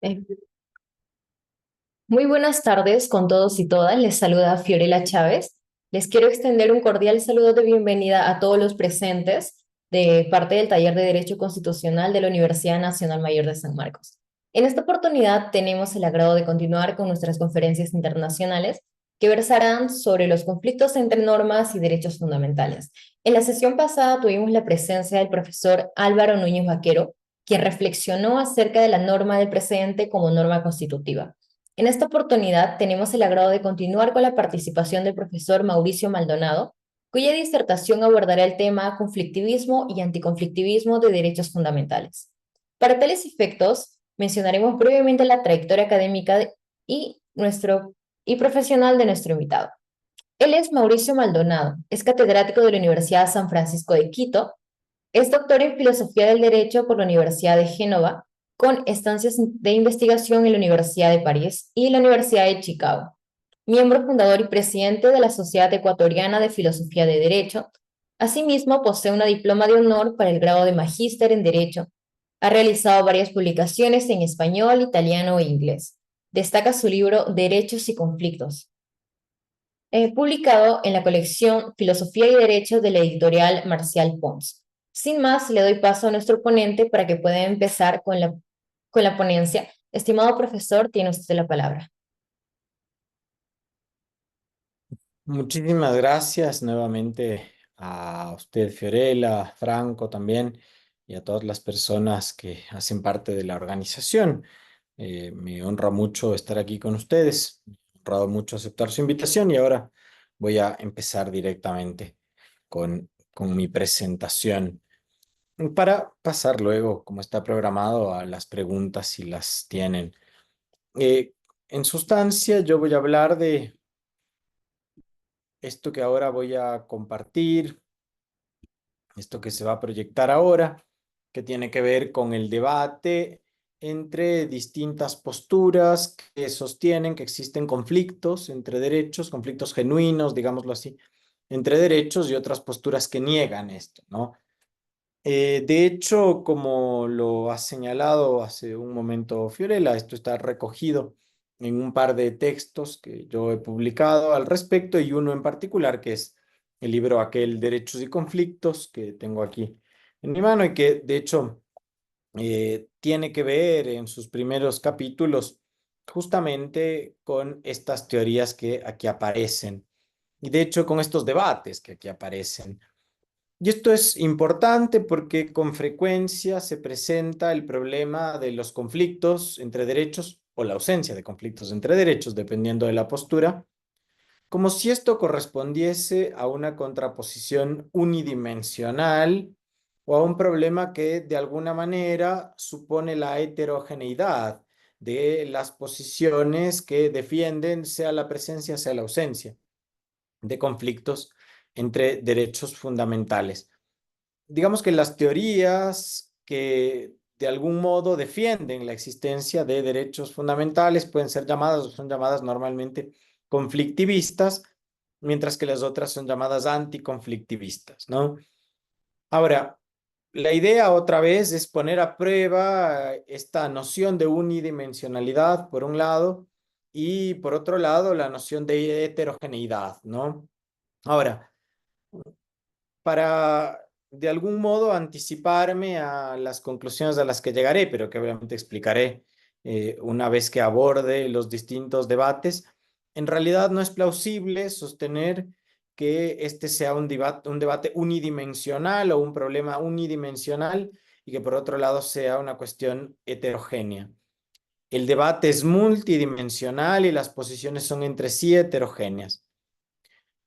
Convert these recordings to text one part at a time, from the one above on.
Eh, Muy buenas tardes con todos y todas. Les saluda Fiorella Chávez. Les quiero extender un cordial saludo de bienvenida a todos los presentes de parte del Taller de Derecho Constitucional de la Universidad Nacional Mayor de San Marcos. En esta oportunidad tenemos el agrado de continuar con nuestras conferencias internacionales que versarán sobre los conflictos entre normas y derechos fundamentales. En la sesión pasada tuvimos la presencia del profesor Álvaro Núñez Vaquero, quien reflexionó acerca de la norma del precedente como norma constitutiva. En esta oportunidad tenemos el agrado de continuar con la participación del profesor Mauricio Maldonado, cuya disertación abordará el tema conflictivismo y anticonflictivismo de derechos fundamentales. Para tales efectos, mencionaremos brevemente la trayectoria académica y profesional de nuestro invitado. Él es Mauricio Maldonado, es catedrático de la Universidad San Francisco de Quito, es doctor en Filosofía del Derecho por la Universidad de Génova, con estancias de investigación en la Universidad de París y la Universidad de Chicago. Miembro fundador y presidente de la Sociedad Ecuatoriana de Filosofía de Derecho. Asimismo, posee una diploma de honor para el grado de Magíster en Derecho. Ha realizado varias publicaciones en español, italiano e inglés. Destaca su libro Derechos y Conflictos, publicado en la colección Filosofía y Derecho de la editorial Marcial Pons. Sin más, le doy paso a nuestro ponente para que pueda empezar con la ponencia. Estimado profesor, tiene usted la palabra. Muchísimas gracias nuevamente a usted, Fiorella, a Franco también, y a todas las personas que hacen parte de la organización. Me honra mucho estar aquí con ustedes, me ha honrado mucho aceptar su invitación y ahora voy a empezar directamente con mi presentación para pasar luego, como está programado, a las preguntas si las tienen. Eh, en sustancia, yo voy a hablar de esto que ahora voy a compartir, esto que se va a proyectar ahora, que tiene que ver con el debate entre distintas posturas que sostienen que existen conflictos entre derechos, conflictos genuinos, digámoslo así, entre derechos y otras posturas que niegan esto, ¿no? De hecho, como lo ha señalado hace un momento Fiorella, esto está recogido en un par de textos que yo he publicado al respecto y uno en particular que es el libro aquel Derechos y Conflictos que tengo aquí en mi mano y que de hecho tiene que ver en sus primeros capítulos justamente con estas teorías que aquí aparecen y de hecho con estos debates que aquí aparecen. Y esto es importante porque con frecuencia se presenta el problema de los conflictos entre derechos o la ausencia de conflictos entre derechos, dependiendo de la postura, como si esto correspondiese a una contraposición unidimensional o a un problema que de alguna manera supone la heterogeneidad de las posiciones que defienden, sea la presencia, sea la ausencia de conflictos entre derechos fundamentales. Digamos que las teorías que de algún modo defienden la existencia de derechos fundamentales pueden ser llamadas o son llamadas normalmente conflictivistas, mientras que las otras son llamadas anticonflictivistas, ¿no? Ahora, la idea otra vez es poner a prueba esta noción de unidimensionalidad, por un lado, y por otro lado, la noción de heterogeneidad, ¿no? Ahora, para de algún modo anticiparme a las conclusiones a las que llegaré, pero que obviamente explicaré una vez que aborde los distintos debates. En realidad no es plausible sostener que este sea un debate unidimensional o un problema unidimensional y que por otro lado sea una cuestión heterogénea. El debate es multidimensional y las posiciones son entre sí heterogéneas.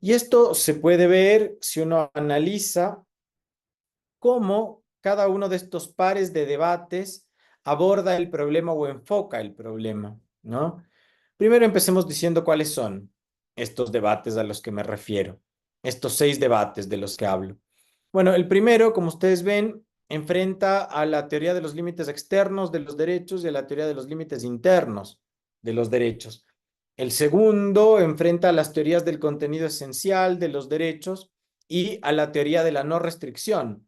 Y esto se puede ver si uno analiza cómo cada uno de estos pares de debates aborda el problema o enfoca el problema, ¿no? Primero empecemos diciendo cuáles son estos debates a los que me refiero, estos 6 debates de los que hablo. Bueno, el primero, como ustedes ven, enfrenta a la teoría de los límites externos de los derechos y a la teoría de los límites internos de los derechos. El segundo enfrenta a las teorías del contenido esencial de los derechos y a la teoría de la no restricción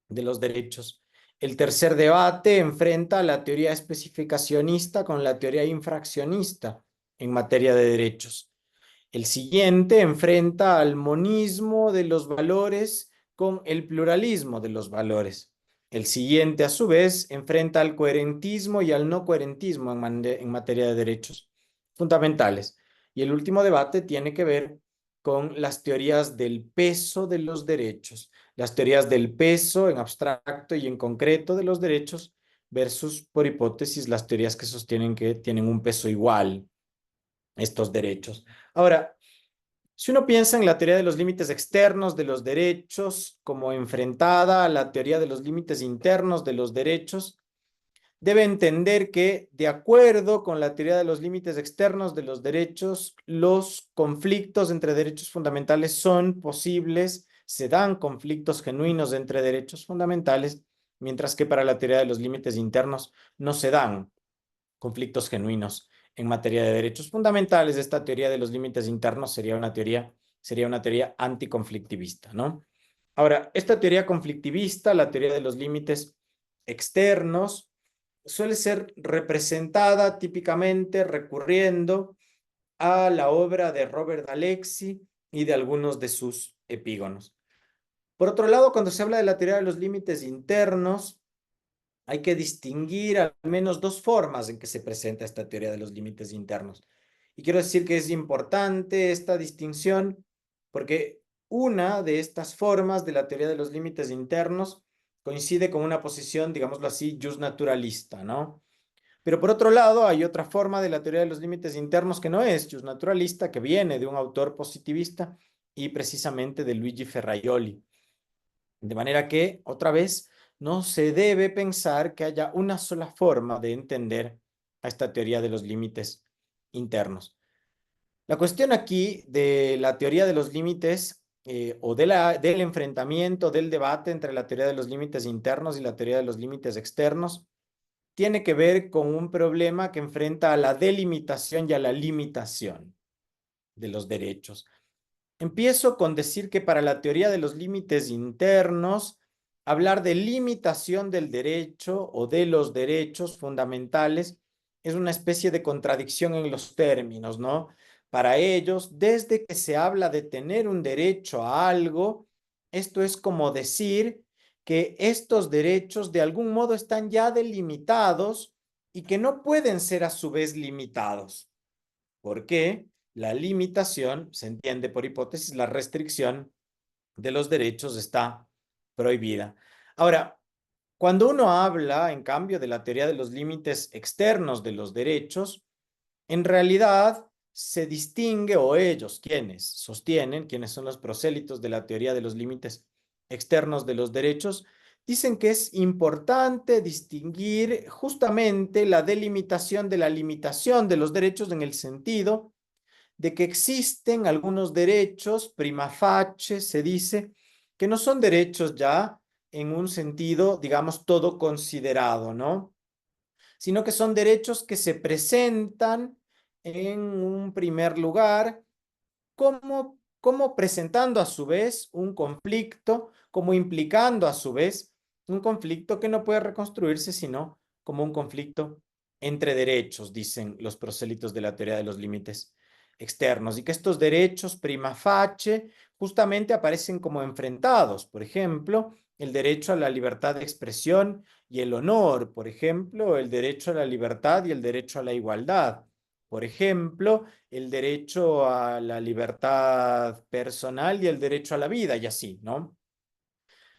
de los derechos. El tercer debate enfrenta la teoría especificacionista con la teoría infraccionista en materia de derechos. El siguiente enfrenta al monismo de los valores con el pluralismo de los valores. El siguiente, a su vez, enfrenta al coherentismo y al no coherentismo en materia de derechos fundamentales. Y el último debate tiene que ver con las teorías del peso de los derechos, las teorías del peso en abstracto y en concreto de los derechos versus, por hipótesis, las teorías que sostienen que tienen un peso igual estos derechos. Ahora, si uno piensa en la teoría de los límites externos de los derechos como enfrentada a la teoría de los límites internos de los derechos, debe entender que, de acuerdo con la teoría de los límites externos de los derechos, los conflictos entre derechos fundamentales son posibles, se dan conflictos genuinos entre derechos fundamentales, mientras que para la teoría de los límites internos no se dan conflictos genuinos en materia de derechos fundamentales. Esta teoría de los límites internos sería una teoría anticonflictivista, ¿no? Ahora, esta teoría conflictivista, la teoría de los límites externos, suele ser representada típicamente recurriendo a la obra de Robert Alexi y de algunos de sus epígonos. Por otro lado, cuando se habla de la teoría de los límites internos, hay que distinguir al menos dos formas en que se presenta esta teoría de los límites internos. Y quiero decir que es importante esta distinción porque una de estas formas de la teoría de los límites internos coincide con una posición, digámoslo así, justnaturalista, ¿no? Pero por otro lado, hay otra forma de la teoría de los límites internos que no es justnaturalista, que viene de un autor positivista y precisamente de Luigi Ferraioli. De manera que, otra vez, no se debe pensar que haya una sola forma de entender a esta teoría de los límites internos. La cuestión aquí de la teoría de los límites o del enfrentamiento, del debate entre la teoría de los límites internos y la teoría de los límites externos, tiene que ver con un problema que enfrenta a la delimitación y a la limitación de los derechos. Empiezo con decir que para la teoría de los límites internos, hablar de limitación del derecho o de los derechos fundamentales es una especie de contradicción en los términos, ¿no? Para ellos, desde que se habla de tener un derecho a algo, esto es como decir que estos derechos de algún modo están ya delimitados y que no pueden ser a su vez limitados. ¿Por qué? La limitación, se entiende por hipótesis, la restricción de los derechos está prohibida. Ahora, cuando uno habla, en cambio, de la teoría de los límites externos de los derechos, en realidad se distingue, o ellos, quienes sostienen, quienes son los prosélitos de la teoría de los límites externos de los derechos, dicen que es importante distinguir justamente la delimitación de la limitación de los derechos en el sentido de que existen algunos derechos prima facie, se dice, que no son derechos ya en un sentido, digamos, todo considerado, ¿no? Sino que son derechos que se presentan en un primer lugar como presentando a su vez un conflicto, como implicando a su vez un conflicto que no puede reconstruirse sino como un conflicto entre derechos, dicen los prosélitos de la teoría de los límites externos, y que estos derechos prima facie justamente aparecen como enfrentados. Por ejemplo, el derecho a la libertad de expresión y el honor, por ejemplo, el derecho a la libertad y el derecho a la igualdad. Por ejemplo, el derecho a la libertad personal y el derecho a la vida, y así, ¿no?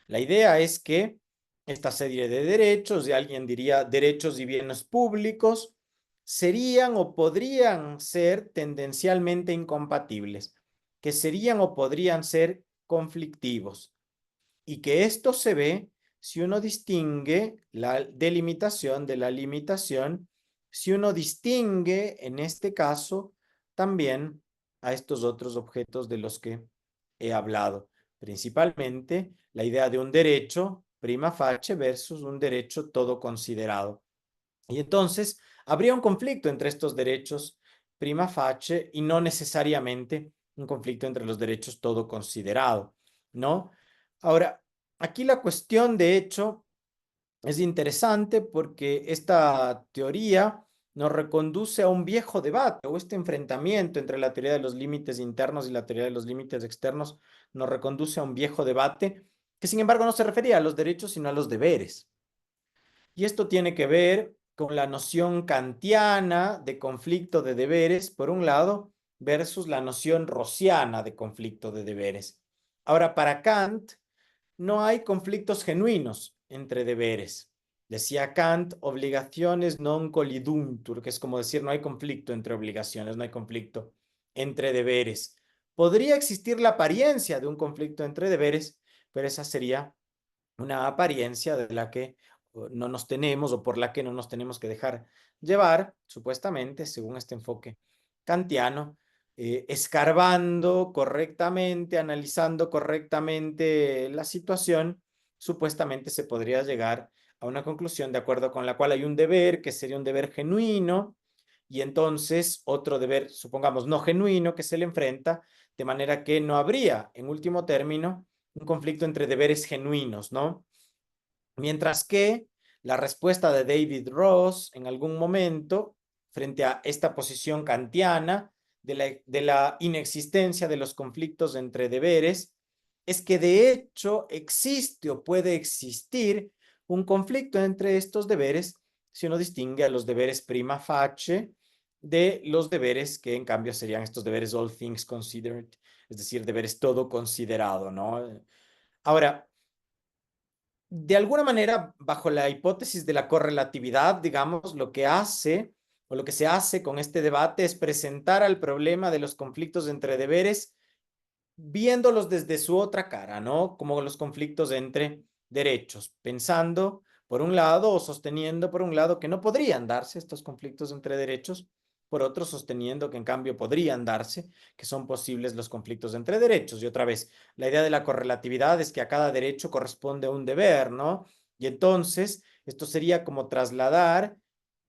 La idea es que esta serie de derechos, y alguien diría derechos y bienes públicos, serían o podrían ser tendencialmente incompatibles, que serían o podrían ser conflictivos, y que esto se ve si uno distingue la delimitación de la limitación, si uno distingue, en este caso, también a estos otros objetos de los que he hablado, principalmente la idea de un derecho prima facie versus un derecho todo considerado. Y entonces habría un conflicto entre estos derechos prima facie y no necesariamente un conflicto entre los derechos todo considerado, ¿no? Ahora, aquí la cuestión, de hecho, es interesante porque esta teoría nos reconduce a un viejo debate o este enfrentamiento entre la teoría de los límites internos y la teoría de los límites externos nos reconduce a un viejo debate que sin embargo no se refería a los derechos sino a los deberes. Y esto tiene que ver con la noción kantiana de conflicto de deberes, por un lado, versus la noción rossiana de conflicto de deberes. Ahora, para Kant, no hay conflictos genuinos entre deberes. Decía Kant, obligaciones non colliduntur, que es como decir, no hay conflicto entre obligaciones, no hay conflicto entre deberes. Podría existir la apariencia de un conflicto entre deberes, pero esa sería una apariencia de la que no nos tenemos o por la que no nos tenemos que dejar llevar, supuestamente, según este enfoque kantiano, escarbando correctamente, analizando correctamente la situación, supuestamente se podría llegar a una conclusión de acuerdo con la cual hay un deber que sería un deber genuino y entonces otro deber, supongamos, no genuino que se le enfrenta, de manera que no habría, en último término, un conflicto entre deberes genuinos, ¿no? Mientras que la respuesta de David Ross en algún momento, frente a esta posición kantiana de la inexistencia de los conflictos entre deberes, es que de hecho existe o puede existir un conflicto entre estos deberes si uno distingue a los deberes prima facie de los deberes que en cambio serían estos deberes all things considered, es decir, deberes todo considerado, ¿no? Ahora, de alguna manera, bajo la hipótesis de la correlatividad, digamos, lo que hace o lo que se hace con este debate es presentar al problema de los conflictos entre deberes viéndolos desde su otra cara, ¿no? Como los conflictos entre derechos, pensando por un lado o sosteniendo por un lado que no podrían darse estos conflictos entre derechos, por otro sosteniendo que en cambio podrían darse, que son posibles los conflictos entre derechos. Y otra vez, la idea de la correlatividad es que a cada derecho corresponde un deber, ¿no? Y entonces, esto sería como trasladar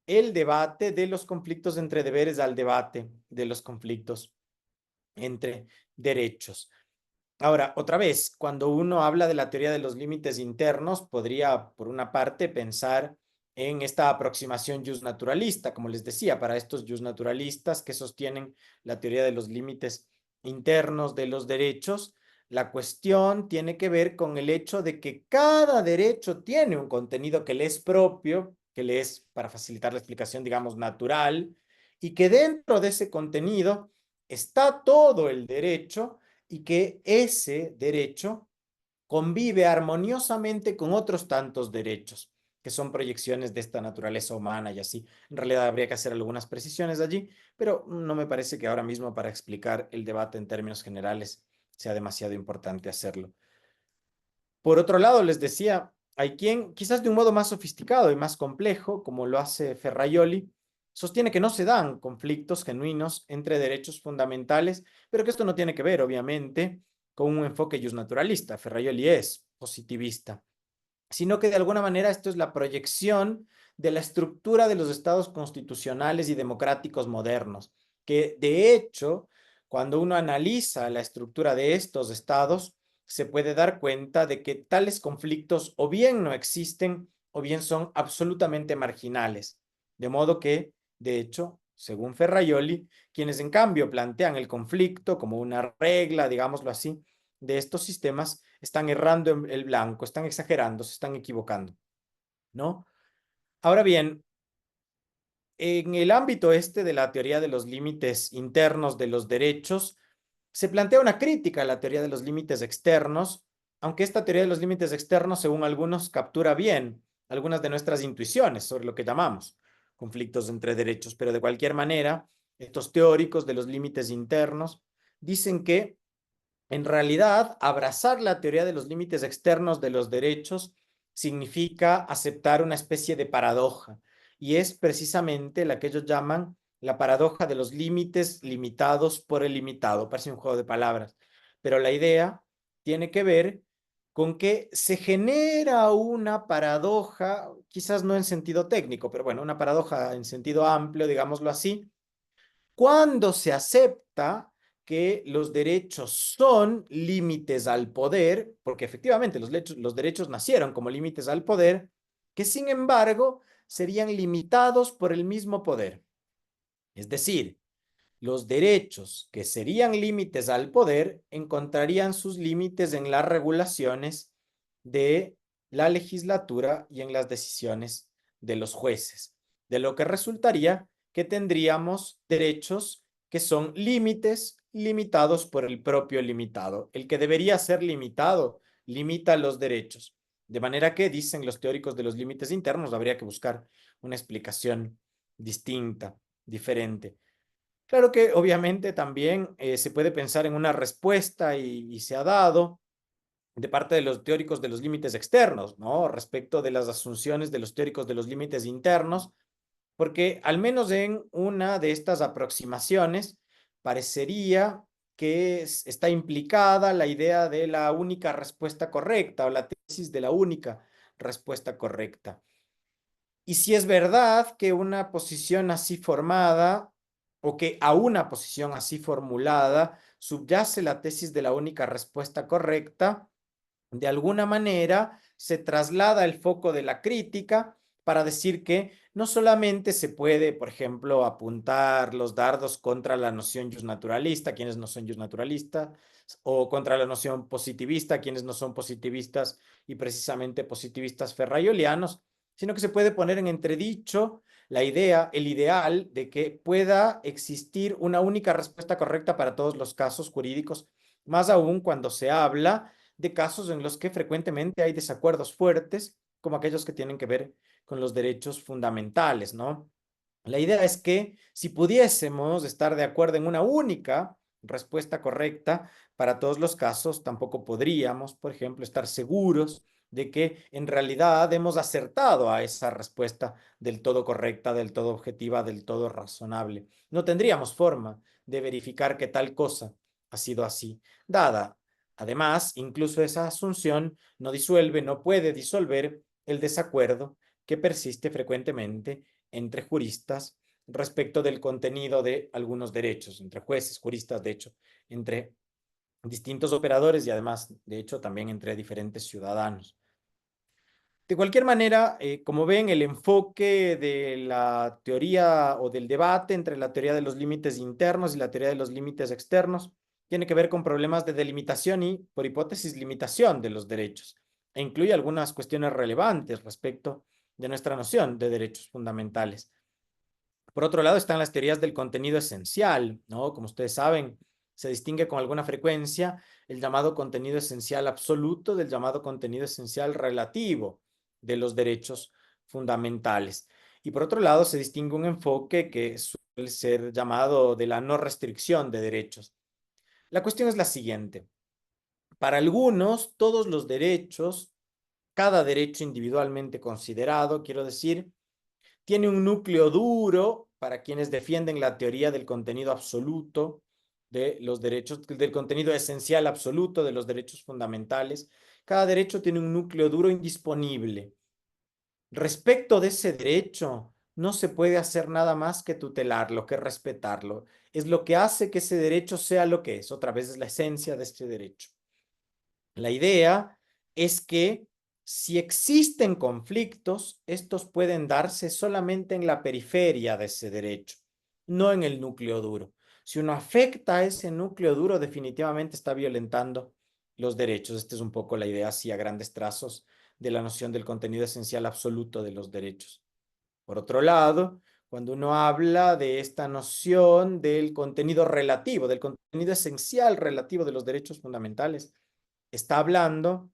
el debate de los conflictos entre deberes al debate de los conflictos entre derechos. Ahora, otra vez, cuando uno habla de la teoría de los límites internos, podría, por una parte, pensar en esta aproximación justnaturalista, como les decía, para estos justnaturalistas que sostienen la teoría de los límites internos de los derechos, la cuestión tiene que ver con el hecho de que cada derecho tiene un contenido que le es propio, que le es, para facilitar la explicación, digamos, natural, y que dentro de ese contenido está todo el derecho y que ese derecho convive armoniosamente con otros tantos derechos, que son proyecciones de esta naturaleza humana y así. En realidad habría que hacer algunas precisiones allí, pero no me parece que ahora mismo para explicar el debate en términos generales sea demasiado importante hacerlo. Por otro lado, les decía, hay quien, quizás de un modo más sofisticado y más complejo, como lo hace Ferraioli, sostiene que no se dan conflictos genuinos entre derechos fundamentales, pero que esto no tiene que ver, obviamente, con un enfoque justnaturalista. Ferraioli es positivista, sino que de alguna manera esto es la proyección de la estructura de los estados constitucionales y democráticos modernos, que de hecho, cuando uno analiza la estructura de estos estados, se puede dar cuenta de que tales conflictos o bien no existen o bien son absolutamente marginales. De modo que, de hecho, según Ferraioli, quienes en cambio plantean el conflicto como una regla, digámoslo así, de estos sistemas están errando en el blanco, están exagerando, se están equivocando, ¿no? Ahora bien, en el ámbito este de la teoría de los límites internos de los derechos, se plantea una crítica a la teoría de los límites externos, aunque esta teoría de los límites externos, según algunos, captura bien algunas de nuestras intuiciones sobre lo que llamamos conflictos entre derechos, pero de cualquier manera, estos teóricos de los límites internos dicen que en realidad, abrazar la teoría de los límites externos de los derechos significa aceptar una especie de paradoja, y es precisamente la que ellos llaman la paradoja de los límites limitados por el limitado. Parece un juego de palabras, pero la idea tiene que ver con que se genera una paradoja, quizás no en sentido técnico, pero bueno, una paradoja en sentido amplio, digámoslo así, cuando se acepta que los derechos son límites al poder, porque efectivamente los derechos nacieron como límites al poder, que sin embargo serían limitados por el mismo poder. Es decir, los derechos que serían límites al poder encontrarían sus límites en las regulaciones de la legislatura y en las decisiones de los jueces, de lo que resultaría que tendríamos derechos que son límites limitados por el propio limitado. El que debería ser limitado limita los derechos. De manera que, dicen los teóricos de los límites internos, habría que buscar una explicación distinta, diferente. Claro que obviamente también se puede pensar en una respuesta y se ha dado de parte de los teóricos de los límites externos, ¿no? Respecto de las asunciones de los teóricos de los límites internos, porque al menos en una de estas aproximaciones parecería que está implicada la idea de la única respuesta correcta o la tesis de la única respuesta correcta. Y si es verdad que una posición así formada o que a una posición así formulada subyace la tesis de la única respuesta correcta, de alguna manera se traslada el foco de la crítica para decir que no solamente se puede, por ejemplo, apuntar los dardos contra la noción justnaturalista, quienes no son justnaturalistas, o contra la noción positivista, quienes no son positivistas y precisamente positivistas ferrayolianos, sino que se puede poner en entredicho la idea, el ideal de que pueda existir una única respuesta correcta para todos los casos jurídicos, más aún cuando se habla de casos en los que frecuentemente hay desacuerdos fuertes, como aquellos que tienen que ver con los derechos fundamentales, ¿no? La idea es que si pudiésemos estar de acuerdo en una única respuesta correcta para todos los casos, tampoco podríamos, por ejemplo, estar seguros de que en realidad hemos acertado a esa respuesta del todo correcta, del todo objetiva, del todo razonable. No tendríamos forma de verificar que tal cosa ha sido así, dada. Además, incluso esa asunción no disuelve, no puede disolver el desacuerdo que persiste frecuentemente entre juristas respecto del contenido de algunos derechos, entre jueces, juristas, de hecho, entre distintos operadores y además, de hecho, también entre diferentes ciudadanos. De cualquier manera, como ven, el enfoque de la teoría o del debate entre la teoría de los límites internos y la teoría de los límites externos tiene que ver con problemas de delimitación y, por hipótesis, limitación de los derechos, e incluye algunas cuestiones relevantes respecto de nuestra noción de derechos fundamentales. Por otro lado, están las teorías del contenido esencial, ¿no? Como ustedes saben, se distingue con alguna frecuencia el llamado contenido esencial absoluto del llamado contenido esencial relativo de los derechos fundamentales. Y por otro lado, se distingue un enfoque que suele ser llamado de la no restricción de derechos. La cuestión es la siguiente. Para algunos, todos los derechos, cada derecho individualmente considerado, quiero decir, tiene un núcleo duro para quienes defienden la teoría del contenido absoluto de los derechos, del contenido esencial absoluto de los derechos fundamentales. Cada derecho tiene un núcleo duro indisponible. Respecto de ese derecho, no se puede hacer nada más que tutelarlo, que respetarlo. Es lo que hace que ese derecho sea lo que es. Otra vez es la esencia de este derecho. La idea es que si existen conflictos, estos pueden darse solamente en la periferia de ese derecho, no en el núcleo duro. Si uno afecta a ese núcleo duro, definitivamente está violentando los derechos. Esta es un poco la idea, así a grandes trazos, de la noción del contenido esencial absoluto de los derechos. Por otro lado, cuando uno habla de esta noción del contenido relativo, del contenido esencial relativo de los derechos fundamentales, está hablando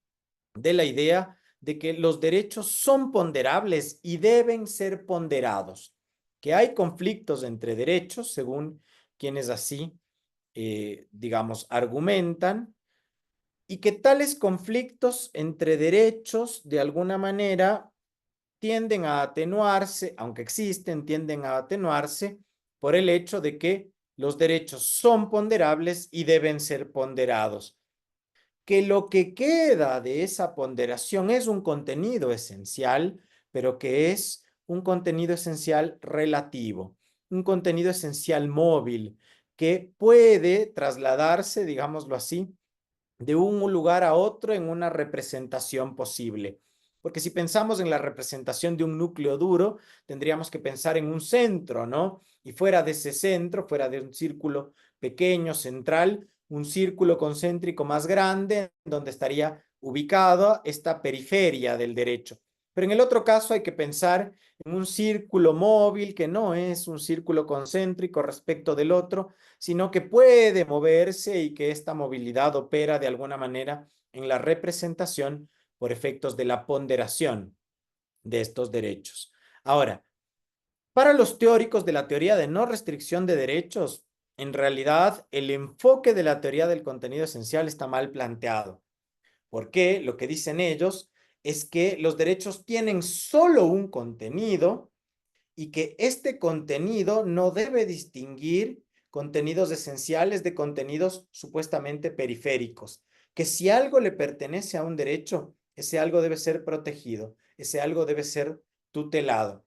de la idea de que los derechos son ponderables y deben ser ponderados, que hay conflictos entre derechos, según quienes así, digamos, argumentan, y que tales conflictos entre derechos, de alguna manera, tienden a atenuarse, aunque existen, tienden a atenuarse por el hecho de que los derechos son ponderables y deben ser ponderados, que lo que queda de esa ponderación es un contenido esencial, pero que es un contenido esencial relativo, un contenido esencial móvil, que puede trasladarse, digámoslo así, de un lugar a otro en una representación posible. Porque si pensamos en la representación de un núcleo duro, tendríamos que pensar en un centro, ¿no? Y fuera de ese centro, fuera de un círculo pequeño, central, un círculo concéntrico más grande, donde estaría ubicada esta periferia del derecho. Pero en el otro caso hay que pensar en un círculo móvil que no es un círculo concéntrico respecto del otro, sino que puede moverse y que esta movilidad opera de alguna manera en la representación por efectos de la ponderación de estos derechos. Ahora, para los teóricos de la teoría de no restricción de derechos, en realidad el enfoque de la teoría del contenido esencial está mal planteado. Porque lo que dicen ellos es que los derechos tienen solo un contenido y que este contenido no debe distinguir contenidos esenciales de contenidos supuestamente periféricos. Que si algo le pertenece a un derecho, ese algo debe ser protegido, ese algo debe ser tutelado.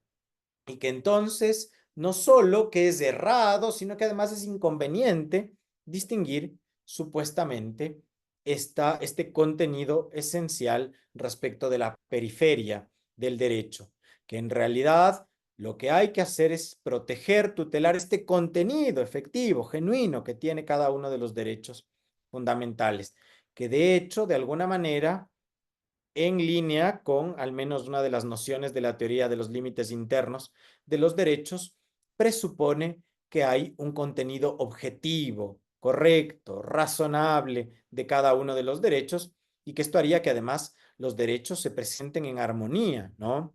Y que entonces no solo que es errado, sino que además es inconveniente distinguir supuestamente este contenido esencial respecto de la periferia del derecho, que en realidad lo que hay que hacer es proteger, tutelar este contenido efectivo, genuino que tiene cada uno de los derechos fundamentales, que de hecho, de alguna manera, en línea con al menos una de las nociones de la teoría de los límites internos de los derechos, presupone que hay un contenido objetivo, correcto, razonable de cada uno de los derechos y que esto haría que además los derechos se presenten en armonía, ¿no?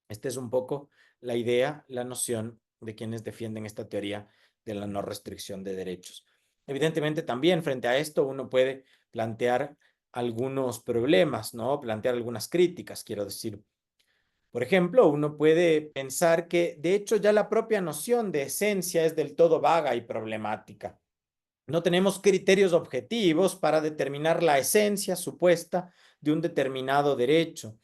Esta es un poco la idea, la noción de quienes defienden esta teoría de la no restricción de derechos. Evidentemente, también frente a esto uno puede plantear algunos problemas, ¿no? Plantear algunas críticas, quiero decir. Por ejemplo, uno puede pensar que, de hecho, ya la propia noción de esencia es del todo vaga y problemática. No tenemos criterios objetivos para determinar la esencia supuesta de un determinado derecho.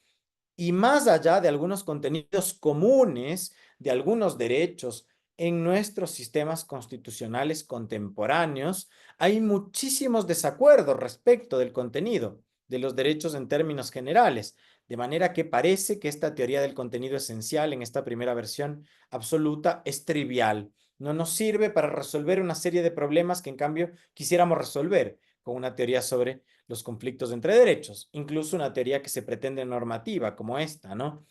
Y más allá de algunos contenidos comunes de algunos derechos en nuestros sistemas constitucionales contemporáneos, hay muchísimos desacuerdos respecto del contenido de los derechos en términos generales, de manera que parece que esta teoría del contenido esencial en esta primera versión absoluta es trivial. No nos sirve para resolver una serie de problemas que en cambio quisiéramos resolver con una teoría sobre los conflictos entre derechos, incluso una teoría que se pretende normativa como esta, ¿no?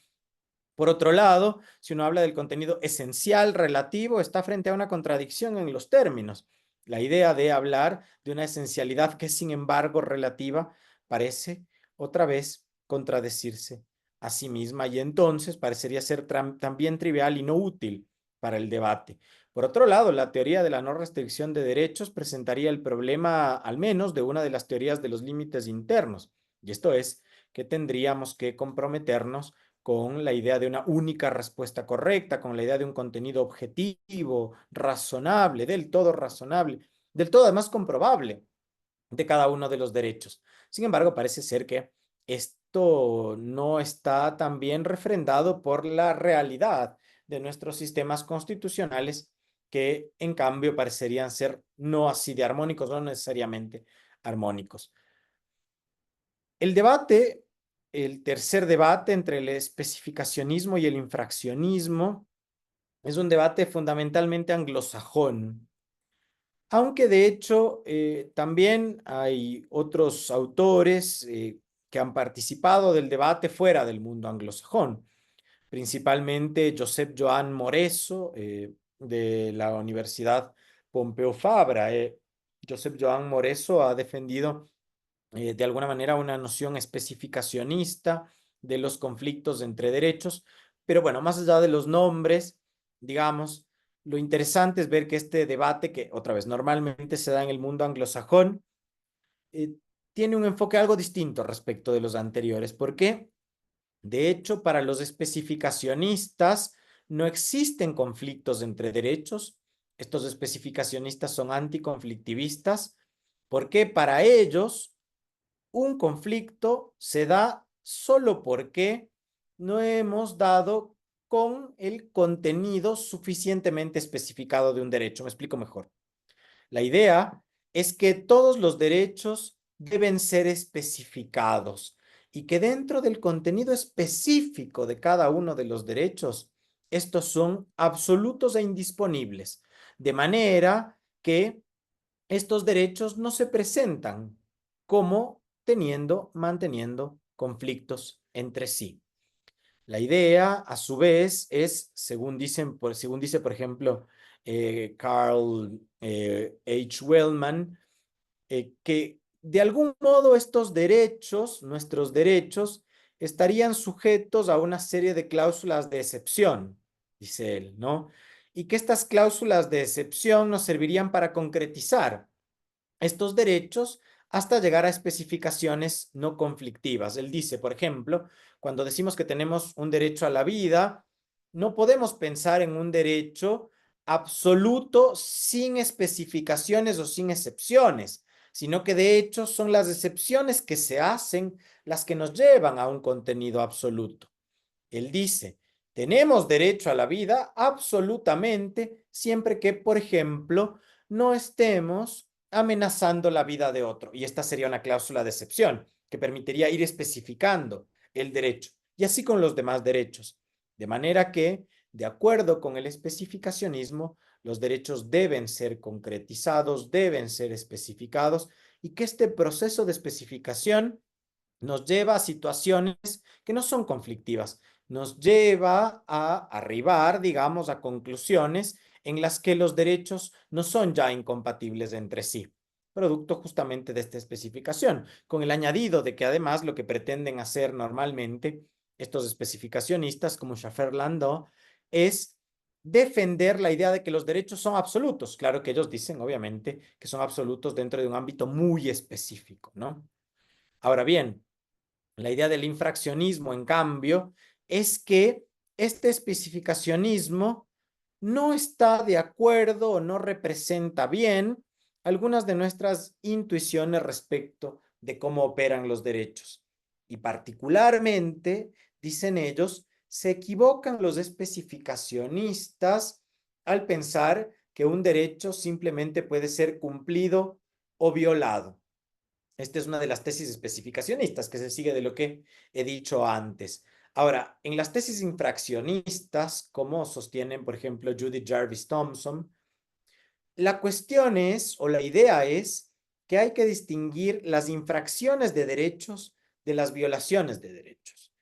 Por otro lado, si uno habla del contenido esencial relativo, está frente a una contradicción en los términos. La idea de hablar de una esencialidad que, sin embargo, relativa, parece otra vez contradecirse a sí misma y entonces parecería ser también trivial y no útil para el debate. Por otro lado, la teoría de la no restricción de derechos presentaría el problema, al menos, de una de las teorías de los límites internos, y esto es que tendríamos que comprometernos con la idea de una única respuesta correcta, con la idea de un contenido objetivo, razonable, del todo además comprobable de cada uno de los derechos. Sin embargo, parece ser que esto no está tan bien refrendado por la realidad de nuestros sistemas constitucionales, que en cambio parecerían ser no así de armónicos, no necesariamente armónicos. El debate, el tercer debate entre el especificacionismo y el infraccionismo, es un debate fundamentalmente anglosajón, aunque de hecho también hay otros autores que han participado del debate fuera del mundo anglosajón, principalmente Josep Joan Moreso de la Universidad Pompeu Fabra. Josep Joan Moreso ha defendido de alguna manera una noción especificacionista de los conflictos entre derechos, pero bueno, más allá de los nombres, digamos, lo interesante es ver que este debate, que otra vez normalmente se da en el mundo anglosajón, eh, tiene un enfoque algo distinto respecto de los anteriores. ¿Por qué? De hecho, para los especificacionistas no existen conflictos entre derechos. Estos especificacionistas son anticonflictivistas porque para ellos un conflicto se da solo porque no hemos dado con el contenido suficientemente especificado de un derecho. Me explico mejor. La idea es que todos los derechos deben ser especificados y que dentro del contenido específico de cada uno de los derechos, estos son absolutos e indisponibles, de manera que estos derechos no se presentan como manteniendo conflictos entre sí. La idea, a su vez, es, según dice, por ejemplo, Carl H. Wellman, que de algún modo estos derechos, nuestros derechos, estarían sujetos a una serie de cláusulas de excepción, dice él, ¿no? Y que estas cláusulas de excepción nos servirían para concretizar estos derechos hasta llegar a especificaciones no conflictivas. Él dice, por ejemplo, cuando decimos que tenemos un derecho a la vida, no podemos pensar en un derecho absoluto sin especificaciones o sin excepciones, sino que de hecho son las excepciones que se hacen las que nos llevan a un contenido absoluto. Él dice, tenemos derecho a la vida absolutamente siempre que, por ejemplo, no estemos amenazando la vida de otro. Y esta sería una cláusula de excepción que permitiría ir especificando el derecho. Y así con los demás derechos. De manera que, de acuerdo con el especificacionismo, los derechos deben ser concretizados, deben ser especificados y que este proceso de especificación nos lleva a situaciones que no son conflictivas, nos lleva a arribar, digamos, a conclusiones en las que los derechos no son ya incompatibles entre sí, producto justamente de esta especificación, con el añadido de que además lo que pretenden hacer normalmente estos especificacionistas como Schaffer-Landau es defender la idea de que los derechos son absolutos. Claro que ellos dicen, obviamente, que son absolutos dentro de un ámbito muy específico, ¿no? Ahora bien, la idea del infraccionismo, en cambio, es que este especificacionismo no está de acuerdo o no representa bien algunas de nuestras intuiciones respecto de cómo operan los derechos. Y particularmente, dicen ellos, se equivocan los especificacionistas al pensar que un derecho simplemente puede ser cumplido o violado. Esta es una de las tesis especificacionistas que se sigue de lo que he dicho antes. Ahora, en las tesis infraccionistas, como sostienen, por ejemplo, Judith Jarvis Thompson, la cuestión es, o la idea es, que hay que distinguir las infracciones de derechos de las violaciones de derechos.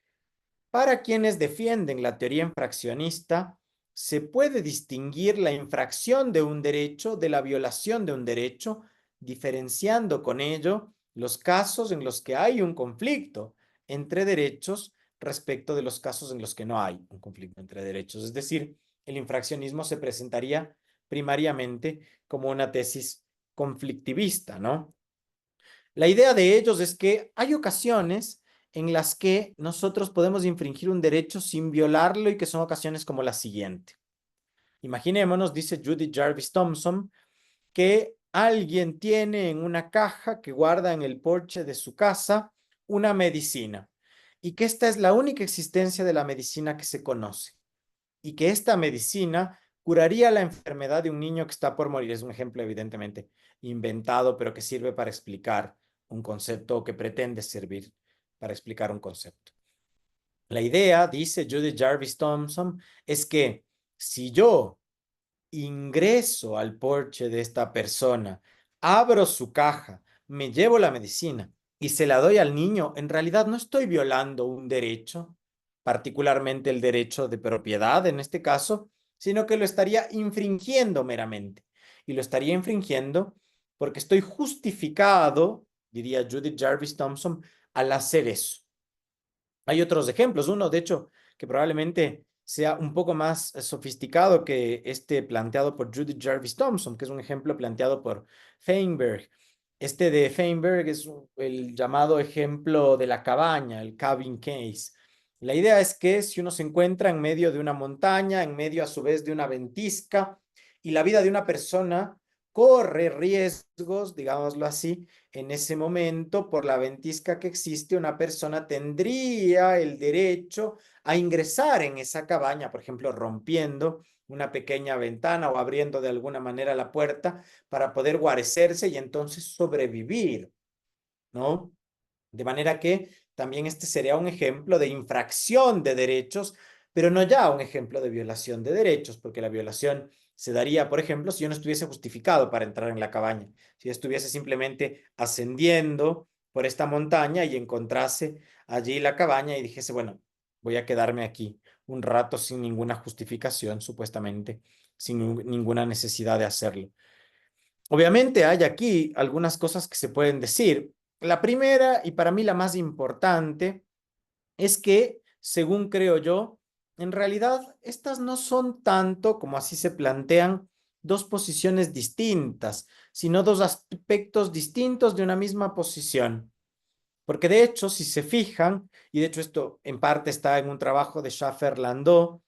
Para quienes defienden la teoría infraccionista, se puede distinguir la infracción de un derecho de la violación de un derecho, diferenciando con ello los casos en los que hay un conflicto entre derechos respecto de los casos en los que no hay un conflicto entre derechos. Es decir, el infraccionismo se presentaría primariamente como una tesis conflictivista, ¿no? La idea de ellos es que hay ocasiones en las que nosotros podemos infringir un derecho sin violarlo y que son ocasiones como la siguiente. Imaginémonos, dice Judith Jarvis Thompson, que alguien tiene en una caja que guarda en el porche de su casa una medicina y que esta es la única existencia de la medicina que se conoce y que esta medicina curaría la enfermedad de un niño que está por morir. Es un ejemplo evidentemente inventado, pero que sirve para explicar un concepto o que pretende servir para explicar un concepto. La idea, dice Judith Jarvis Thompson, es que si yo ingreso al porche de esta persona, abro su caja, me llevo la medicina y se la doy al niño, en realidad no estoy violando un derecho, particularmente el derecho de propiedad en este caso, sino que lo estaría infringiendo meramente. Y lo estaría infringiendo porque estoy justificado, diría Judith Jarvis Thompson, al hacer eso. Hay otros ejemplos, uno de hecho que probablemente sea un poco más sofisticado que este planteado por Judith Jarvis Thompson, que es un ejemplo planteado por Feinberg. Este de Feinberg es el llamado ejemplo de la cabaña, el cabin case. La idea es que si uno se encuentra en medio de una montaña, en medio a su vez de una ventisca, y la vida de una persona corre riesgos, digámoslo así, en ese momento, por la ventisca que existe, una persona tendría el derecho a ingresar en esa cabaña, por ejemplo, rompiendo una pequeña ventana o abriendo de alguna manera la puerta para poder guarecerse y entonces sobrevivir, ¿no? De manera que también este sería un ejemplo de infracción de derechos, pero no ya un ejemplo de violación de derechos, porque la violación se daría, por ejemplo, si yo no estuviese justificado para entrar en la cabaña, si yo estuviese simplemente ascendiendo por esta montaña y encontrase allí la cabaña y dijese, bueno, voy a quedarme aquí un rato sin ninguna justificación, supuestamente, sin ninguna necesidad de hacerlo. Obviamente hay aquí algunas cosas que se pueden decir. La primera, y para mí la más importante, es que, según creo yo, en realidad estas no son tanto como así se plantean dos posiciones distintas, sino dos aspectos distintos de una misma posición. Porque de hecho, si se fijan, y de hecho esto en parte está en un trabajo de Schaffer-Landau,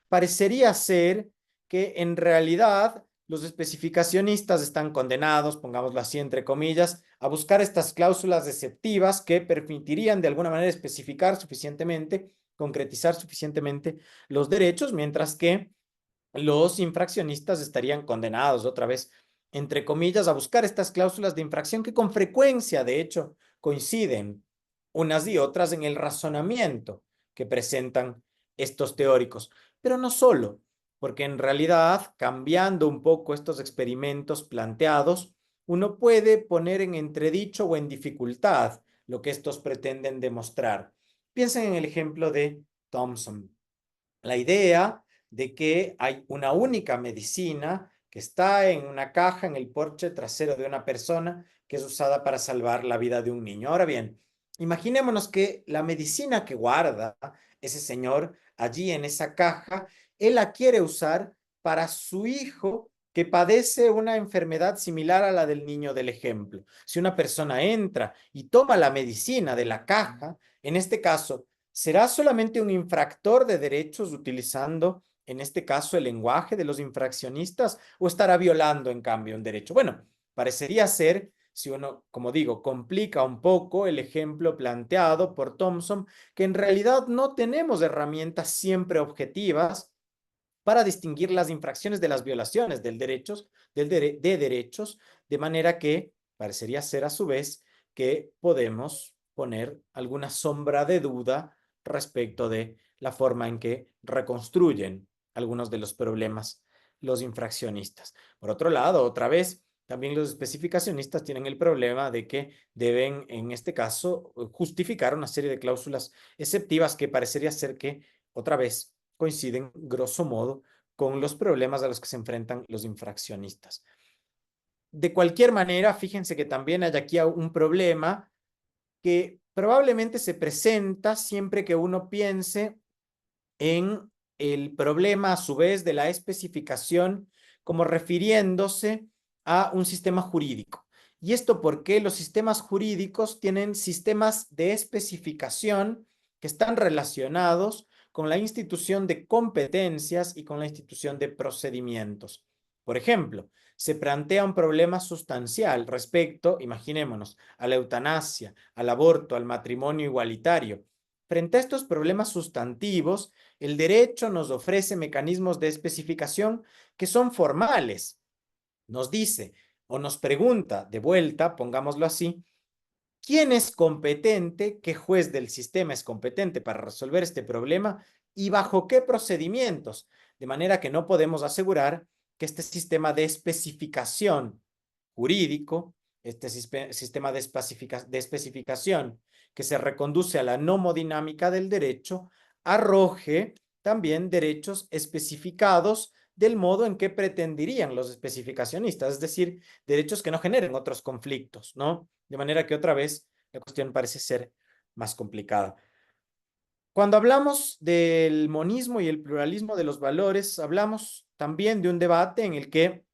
parecería ser que en realidad los especificacionistas están condenados, pongámoslo así entre comillas, a buscar estas cláusulas deceptivas que permitirían de alguna manera especificar suficientemente, concretizar suficientemente los derechos, mientras que los infraccionistas estarían condenados otra vez, entre comillas, a buscar estas cláusulas de infracción que con frecuencia, de hecho, coinciden unas y otras en el razonamiento que presentan estos teóricos. Pero no solo, porque en realidad, cambiando un poco estos experimentos planteados, uno puede poner en entredicho o en dificultad lo que estos pretenden demostrar. Piensen en el ejemplo de Thomson. La idea de que hay una única medicina que está en una caja en el porche trasero de una persona que es usada para salvar la vida de un niño. Ahora bien, imaginémonos que la medicina que guarda ese señor allí en esa caja, él la quiere usar para su hijo que padece una enfermedad similar a la del niño del ejemplo. Si una persona entra y toma la medicina de la caja, en este caso, ¿será solamente un infractor de derechos utilizando, en este caso, el lenguaje de los infraccionistas o estará violando, en cambio, un derecho? Bueno, parecería ser, si uno, como digo, complica un poco el ejemplo planteado por Thompson, que en realidad no tenemos herramientas siempre objetivas para distinguir las infracciones de las violaciones de derechos, de manera que parecería ser a su vez que podemos poner alguna sombra de duda respecto de la forma en que reconstruyen algunos de los problemas los infraccionistas. Por otro lado, otra vez, también los especificacionistas tienen el problema de que deben, en este caso, justificar una serie de cláusulas exceptivas que parecería ser que, otra vez, coinciden, grosso modo, con los problemas a los que se enfrentan los infraccionistas. De cualquier manera, fíjense que también hay aquí un problema que probablemente se presenta siempre que uno piense en el problema a su vez de la especificación como refiriéndose a un sistema jurídico. Y esto porque los sistemas jurídicos tienen sistemas de especificación que están relacionados con la institución de competencias y con la institución de procedimientos. Por ejemplo, se plantea un problema sustancial respecto, imaginémonos, a la eutanasia, al aborto, al matrimonio igualitario. Frente a estos problemas sustantivos, el derecho nos ofrece mecanismos de especificación que son formales. Nos dice o nos pregunta de vuelta, pongámoslo así, ¿quién es competente? ¿Qué juez del sistema es competente para resolver este problema? ¿Y bajo qué procedimientos? De manera que no podemos asegurar que este sistema de especificación jurídico, este sistema de especificación que se reconduce a la nomodinámica del derecho, arroje también derechos especificados del modo en que pretenderían los especificacionistas, es decir, derechos que no generen otros conflictos, ¿no? De manera que otra vez la cuestión parece ser más complicada. Cuando hablamos del monismo y el pluralismo de los valores, hablamos también de un debate en el que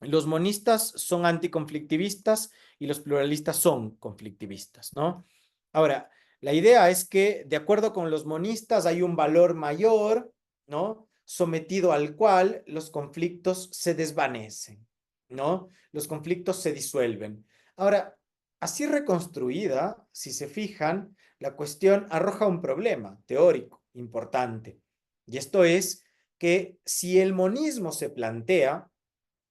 los monistas son anticonflictivistas y los pluralistas son conflictivistas, ¿no? Ahora, la idea es que, de acuerdo con los monistas, hay un valor mayor, ¿no? Sometido al cual los conflictos se desvanecen, ¿no? Los conflictos se disuelven. Ahora, así reconstruida, si se fijan, la cuestión arroja un problema teórico importante. Y esto es que si el monismo se plantea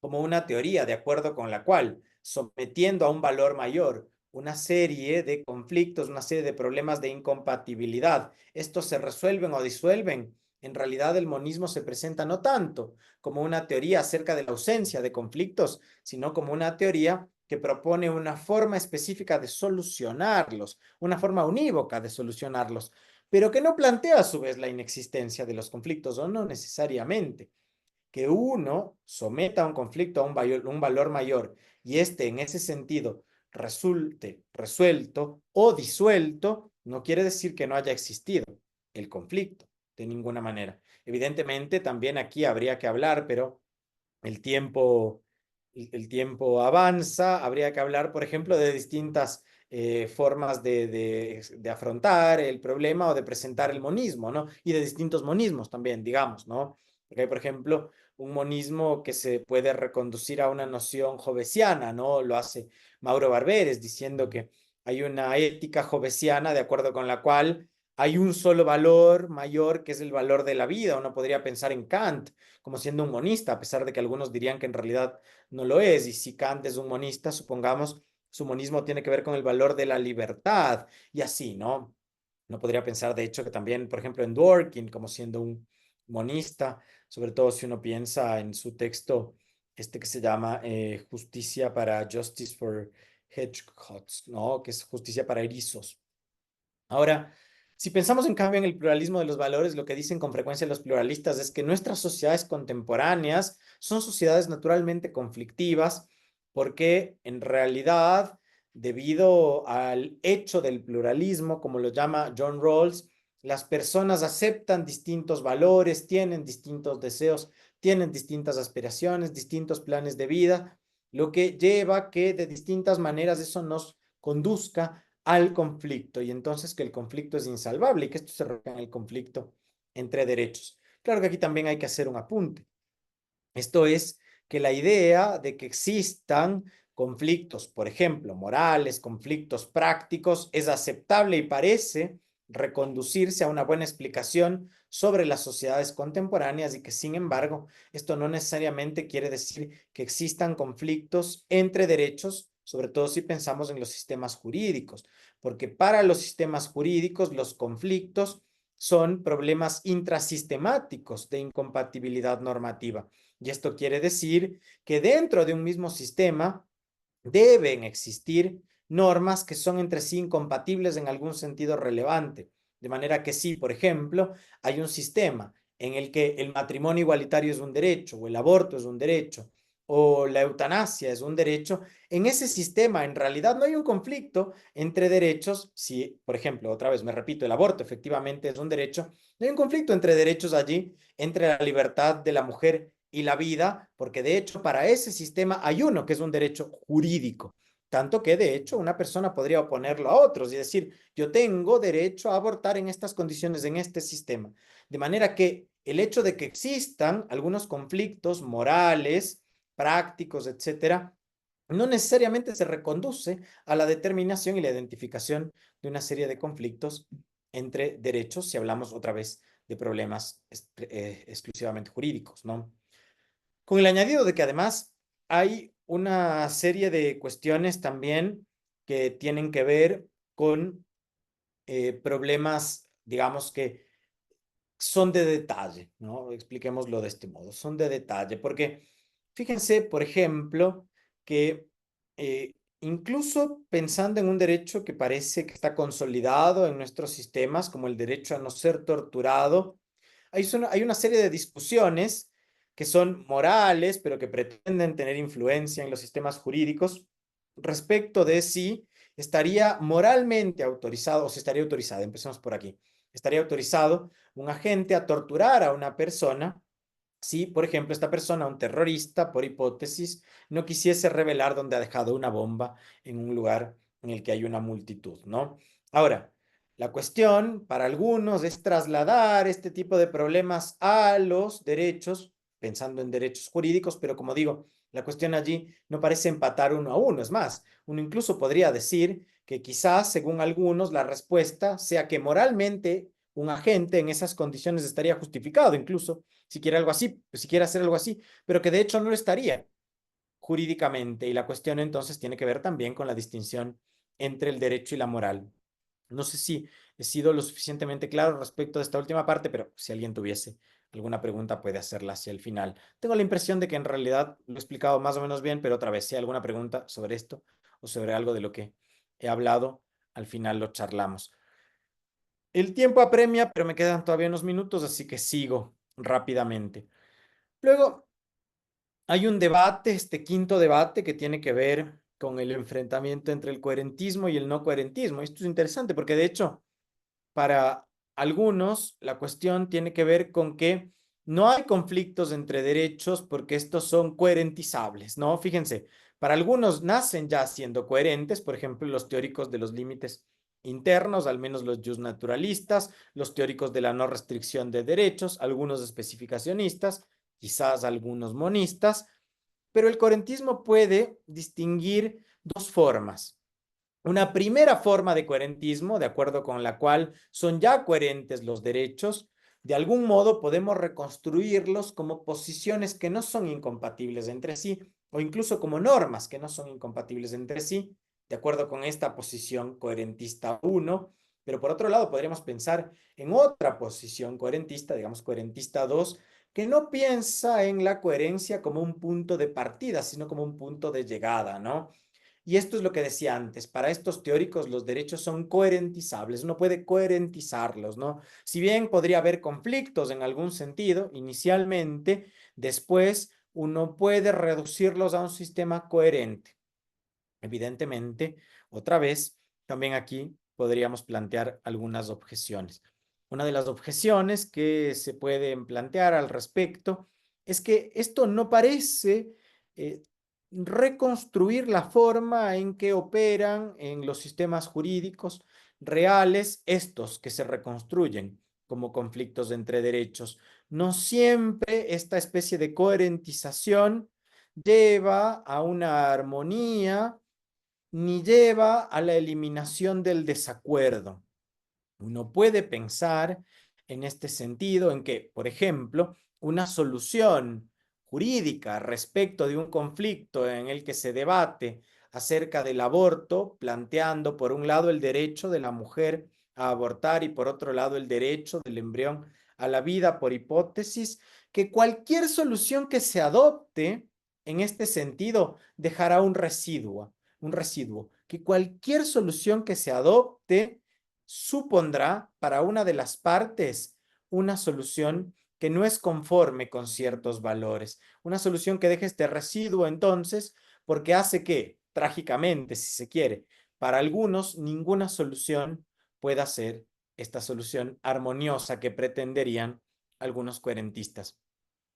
como una teoría de acuerdo con la cual, sometiendo a un valor mayor, una serie de conflictos, una serie de problemas de incompatibilidad. Estos se resuelven o disuelven. En realidad el monismo se presenta no tanto como una teoría acerca de la ausencia de conflictos, sino como una teoría que propone una forma específica de solucionarlos, una forma unívoca de solucionarlos, pero que no plantea a su vez la inexistencia de los conflictos, o no necesariamente. Que uno someta a un conflicto a un valor mayor y este en ese sentido resulte resuelto o disuelto, no quiere decir que no haya existido el conflicto de ninguna manera. Evidentemente, también aquí habría que hablar, pero el tiempo, el tiempo avanza, habría que hablar, por ejemplo, de distintas formas de afrontar el problema o de presentar el monismo, ¿no? Y de distintos monismos también, digamos, ¿no? Porque hay, por ejemplo, un monismo que se puede reconducir a una noción jovesiana, ¿no? Lo hace Mauro Barberes, diciendo que hay una ética jovesiana de acuerdo con la cual hay un solo valor mayor que es el valor de la vida. Uno podría pensar en Kant como siendo un monista, a pesar de que algunos dirían que en realidad no lo es. Y si Kant es un monista, supongamos, su monismo tiene que ver con el valor de la libertad y así, ¿no? No podría pensar, de hecho, que también, por ejemplo, en Dworkin, como siendo un monista, sobre todo si uno piensa en su texto, este que se llama Justicia para Justice for Hedgehogs, ¿no? Que es justicia para erizos. Ahora, si pensamos en cambio en el pluralismo de los valores, lo que dicen con frecuencia los pluralistas es que nuestras sociedades contemporáneas son sociedades naturalmente conflictivas porque en realidad, debido al hecho del pluralismo, como lo llama John Rawls, las personas aceptan distintos valores, tienen distintos deseos, tienen distintas aspiraciones, distintos planes de vida, lo que lleva que de distintas maneras eso nos conduzca al conflicto y entonces que el conflicto es insalvable y que esto se refleja en el conflicto entre derechos. Claro que aquí también hay que hacer un apunte. Esto es que la idea de que existan conflictos, por ejemplo, morales, conflictos prácticos, es aceptable y parece reconducirse a una buena explicación sobre las sociedades contemporáneas y que, sin embargo, esto no necesariamente quiere decir que existan conflictos entre derechos, sobre todo si pensamos en los sistemas jurídicos, porque para los sistemas jurídicos los conflictos son problemas intrasistemáticos de incompatibilidad normativa. Y esto quiere decir que dentro de un mismo sistema deben existir normas que son entre sí incompatibles en algún sentido relevante. De manera que si, por ejemplo, hay un sistema en el que el matrimonio igualitario es un derecho, o el aborto es un derecho, o la eutanasia es un derecho, en ese sistema en realidad no hay un conflicto entre derechos. Si, por ejemplo, otra vez me repito, el aborto efectivamente es un derecho, no hay un conflicto entre derechos allí, entre la libertad de la mujer y la vida, porque de hecho para ese sistema hay uno que es un derecho jurídico, tanto que de hecho una persona podría oponerlo a otros y decir, yo tengo derecho a abortar en estas condiciones, en este sistema. De manera que el hecho de que existan algunos conflictos morales, prácticos, etcétera, no necesariamente se reconduce a la determinación y la identificación de una serie de conflictos entre derechos, si hablamos otra vez de problemas exclusivamente jurídicos, ¿no? Con el añadido de que además hay una serie de cuestiones también que tienen que ver con problemas, digamos que son de detalle, ¿no? Expliquémoslo de este modo, son de detalle, porque fíjense, por ejemplo, que incluso pensando en un derecho que parece que está consolidado en nuestros sistemas, como el derecho a no ser torturado, hay una serie de discusiones que son morales, pero que pretenden tener influencia en los sistemas jurídicos respecto de si estaría moralmente autorizado o si estaría autorizado. Empecemos por aquí. Estaría autorizado un agente a torturar a una persona si, por ejemplo, esta persona, un terrorista, por hipótesis, no quisiese revelar dónde ha dejado una bomba en un lugar en el que hay una multitud, ¿no? Ahora, la cuestión para algunos es trasladar este tipo de problemas a los derechos, pensando en derechos jurídicos, pero como digo, la cuestión allí no parece empatar uno a uno. Es más, uno incluso podría decir que quizás, según algunos, la respuesta sea que moralmente un agente en esas condiciones estaría justificado, incluso si quiere algo así, si quiere hacer algo así, pero que de hecho no lo estaría jurídicamente. Y la cuestión entonces tiene que ver también con la distinción entre el derecho y la moral. No sé si he sido lo suficientemente claro respecto de esta última parte, pero si alguien tuviese alguna pregunta puede hacerla hacia el final. Tengo la impresión de que en realidad lo he explicado más o menos bien, pero otra vez, si hay alguna pregunta sobre esto o sobre algo de lo que he hablado, al final lo charlamos. El tiempo apremia, pero me quedan todavía unos minutos, así que sigo rápidamente. Luego, hay un debate, este quinto debate, que tiene que ver con el enfrentamiento entre el coherentismo y el no coherentismo. Esto es interesante porque, de hecho, para algunos, la cuestión tiene que ver con que no hay conflictos entre derechos porque estos son coherentizables, ¿no? Fíjense, para algunos nacen ya siendo coherentes, por ejemplo, los teóricos de los límites internos, al menos los justnaturalistas, los teóricos de la no restricción de derechos, algunos especificacionistas, quizás algunos monistas, pero el coherentismo puede distinguir dos formas. Una primera forma de coherentismo, de acuerdo con la cual son ya coherentes los derechos, de algún modo podemos reconstruirlos como posiciones que no son incompatibles entre sí, o incluso como normas que no son incompatibles entre sí, de acuerdo con esta posición coherentista 1. Pero por otro lado, podríamos pensar en otra posición coherentista, digamos coherentista 2, que no piensa en la coherencia como un punto de partida, sino como un punto de llegada, ¿no? Y esto es lo que decía antes, para estos teóricos los derechos son coherentizables, uno puede coherentizarlos, ¿no? Si bien podría haber conflictos en algún sentido inicialmente, después uno puede reducirlos a un sistema coherente. Evidentemente, otra vez, también aquí podríamos plantear algunas objeciones. Una de las objeciones que se pueden plantear al respecto es que esto no parece eh, reconstruir la forma en que operan en los sistemas jurídicos reales estos que se reconstruyen como conflictos entre derechos. No siempre esta especie de coherentización lleva a una armonía ni lleva a la eliminación del desacuerdo. Uno puede pensar en este sentido en que, por ejemplo, una solución jurídica respecto de un conflicto en el que se debate acerca del aborto, planteando por un lado el derecho de la mujer a abortar y por otro lado el derecho del embrión a la vida por hipótesis, que cualquier solución que se adopte en este sentido dejará un residuo, que cualquier solución que se adopte supondrá para una de las partes una solución que no es conforme con ciertos valores, una solución que deje este residuo entonces, porque hace que, trágicamente, si se quiere, para algunos ninguna solución pueda ser esta solución armoniosa que pretenderían algunos coherentistas.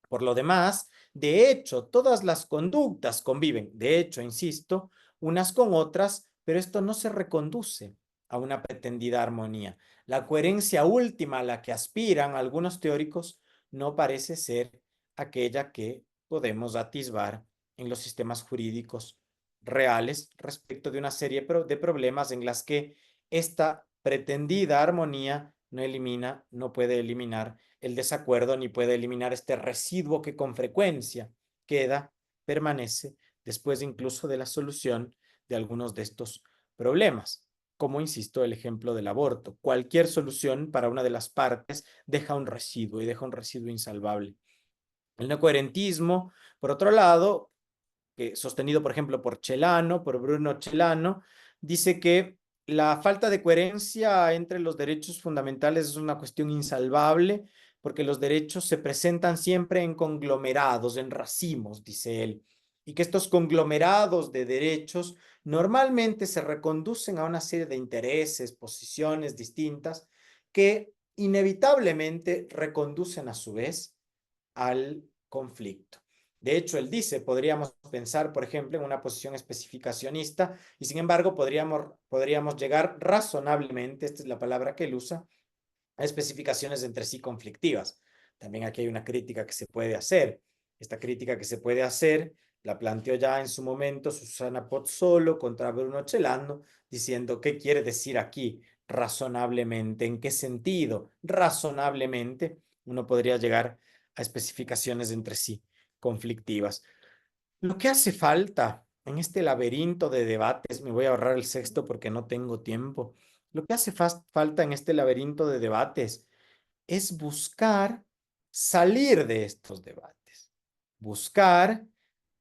Por lo demás, de hecho, todas las conductas conviven, de hecho, insisto, unas con otras, pero esto no se reconduce a una pretendida armonía. La coherencia última a la que aspiran algunos teóricos no parece ser aquella que podemos atisbar en los sistemas jurídicos reales respecto de una serie de problemas en las que esta pretendida armonía no elimina, no puede eliminar el desacuerdo ni puede eliminar este residuo que con frecuencia queda, permanece después incluso de la solución de algunos de estos problemas. Como insisto, el ejemplo del aborto. Cualquier solución para una de las partes deja un residuo y deja un residuo insalvable. El no coherentismo, por otro lado, sostenido por ejemplo por Celano, por Bruno Celano, dice que la falta de coherencia entre los derechos fundamentales es una cuestión insalvable porque los derechos se presentan siempre en conglomerados, en racimos, dice él, y que estos conglomerados de derechos normalmente se reconducen a una serie de intereses, posiciones distintas que inevitablemente reconducen a su vez al conflicto. De hecho, él dice, podríamos pensar, por ejemplo, en una posición especificacionista y sin embargo podríamos llegar razonablemente, esta es la palabra que él usa, a especificaciones entre sí conflictivas. También aquí hay una crítica que se puede hacer. Esta crítica que se puede hacer la planteó ya en su momento Susana Pozzolo contra Bruno Celano, diciendo qué quiere decir aquí razonablemente, en qué sentido razonablemente uno podría llegar a especificaciones entre sí conflictivas. Lo que hace falta en este laberinto de debates, me voy a ahorrar el sexto porque no tengo tiempo, lo que hace falta en este laberinto de debates es buscar salir de estos debates, buscar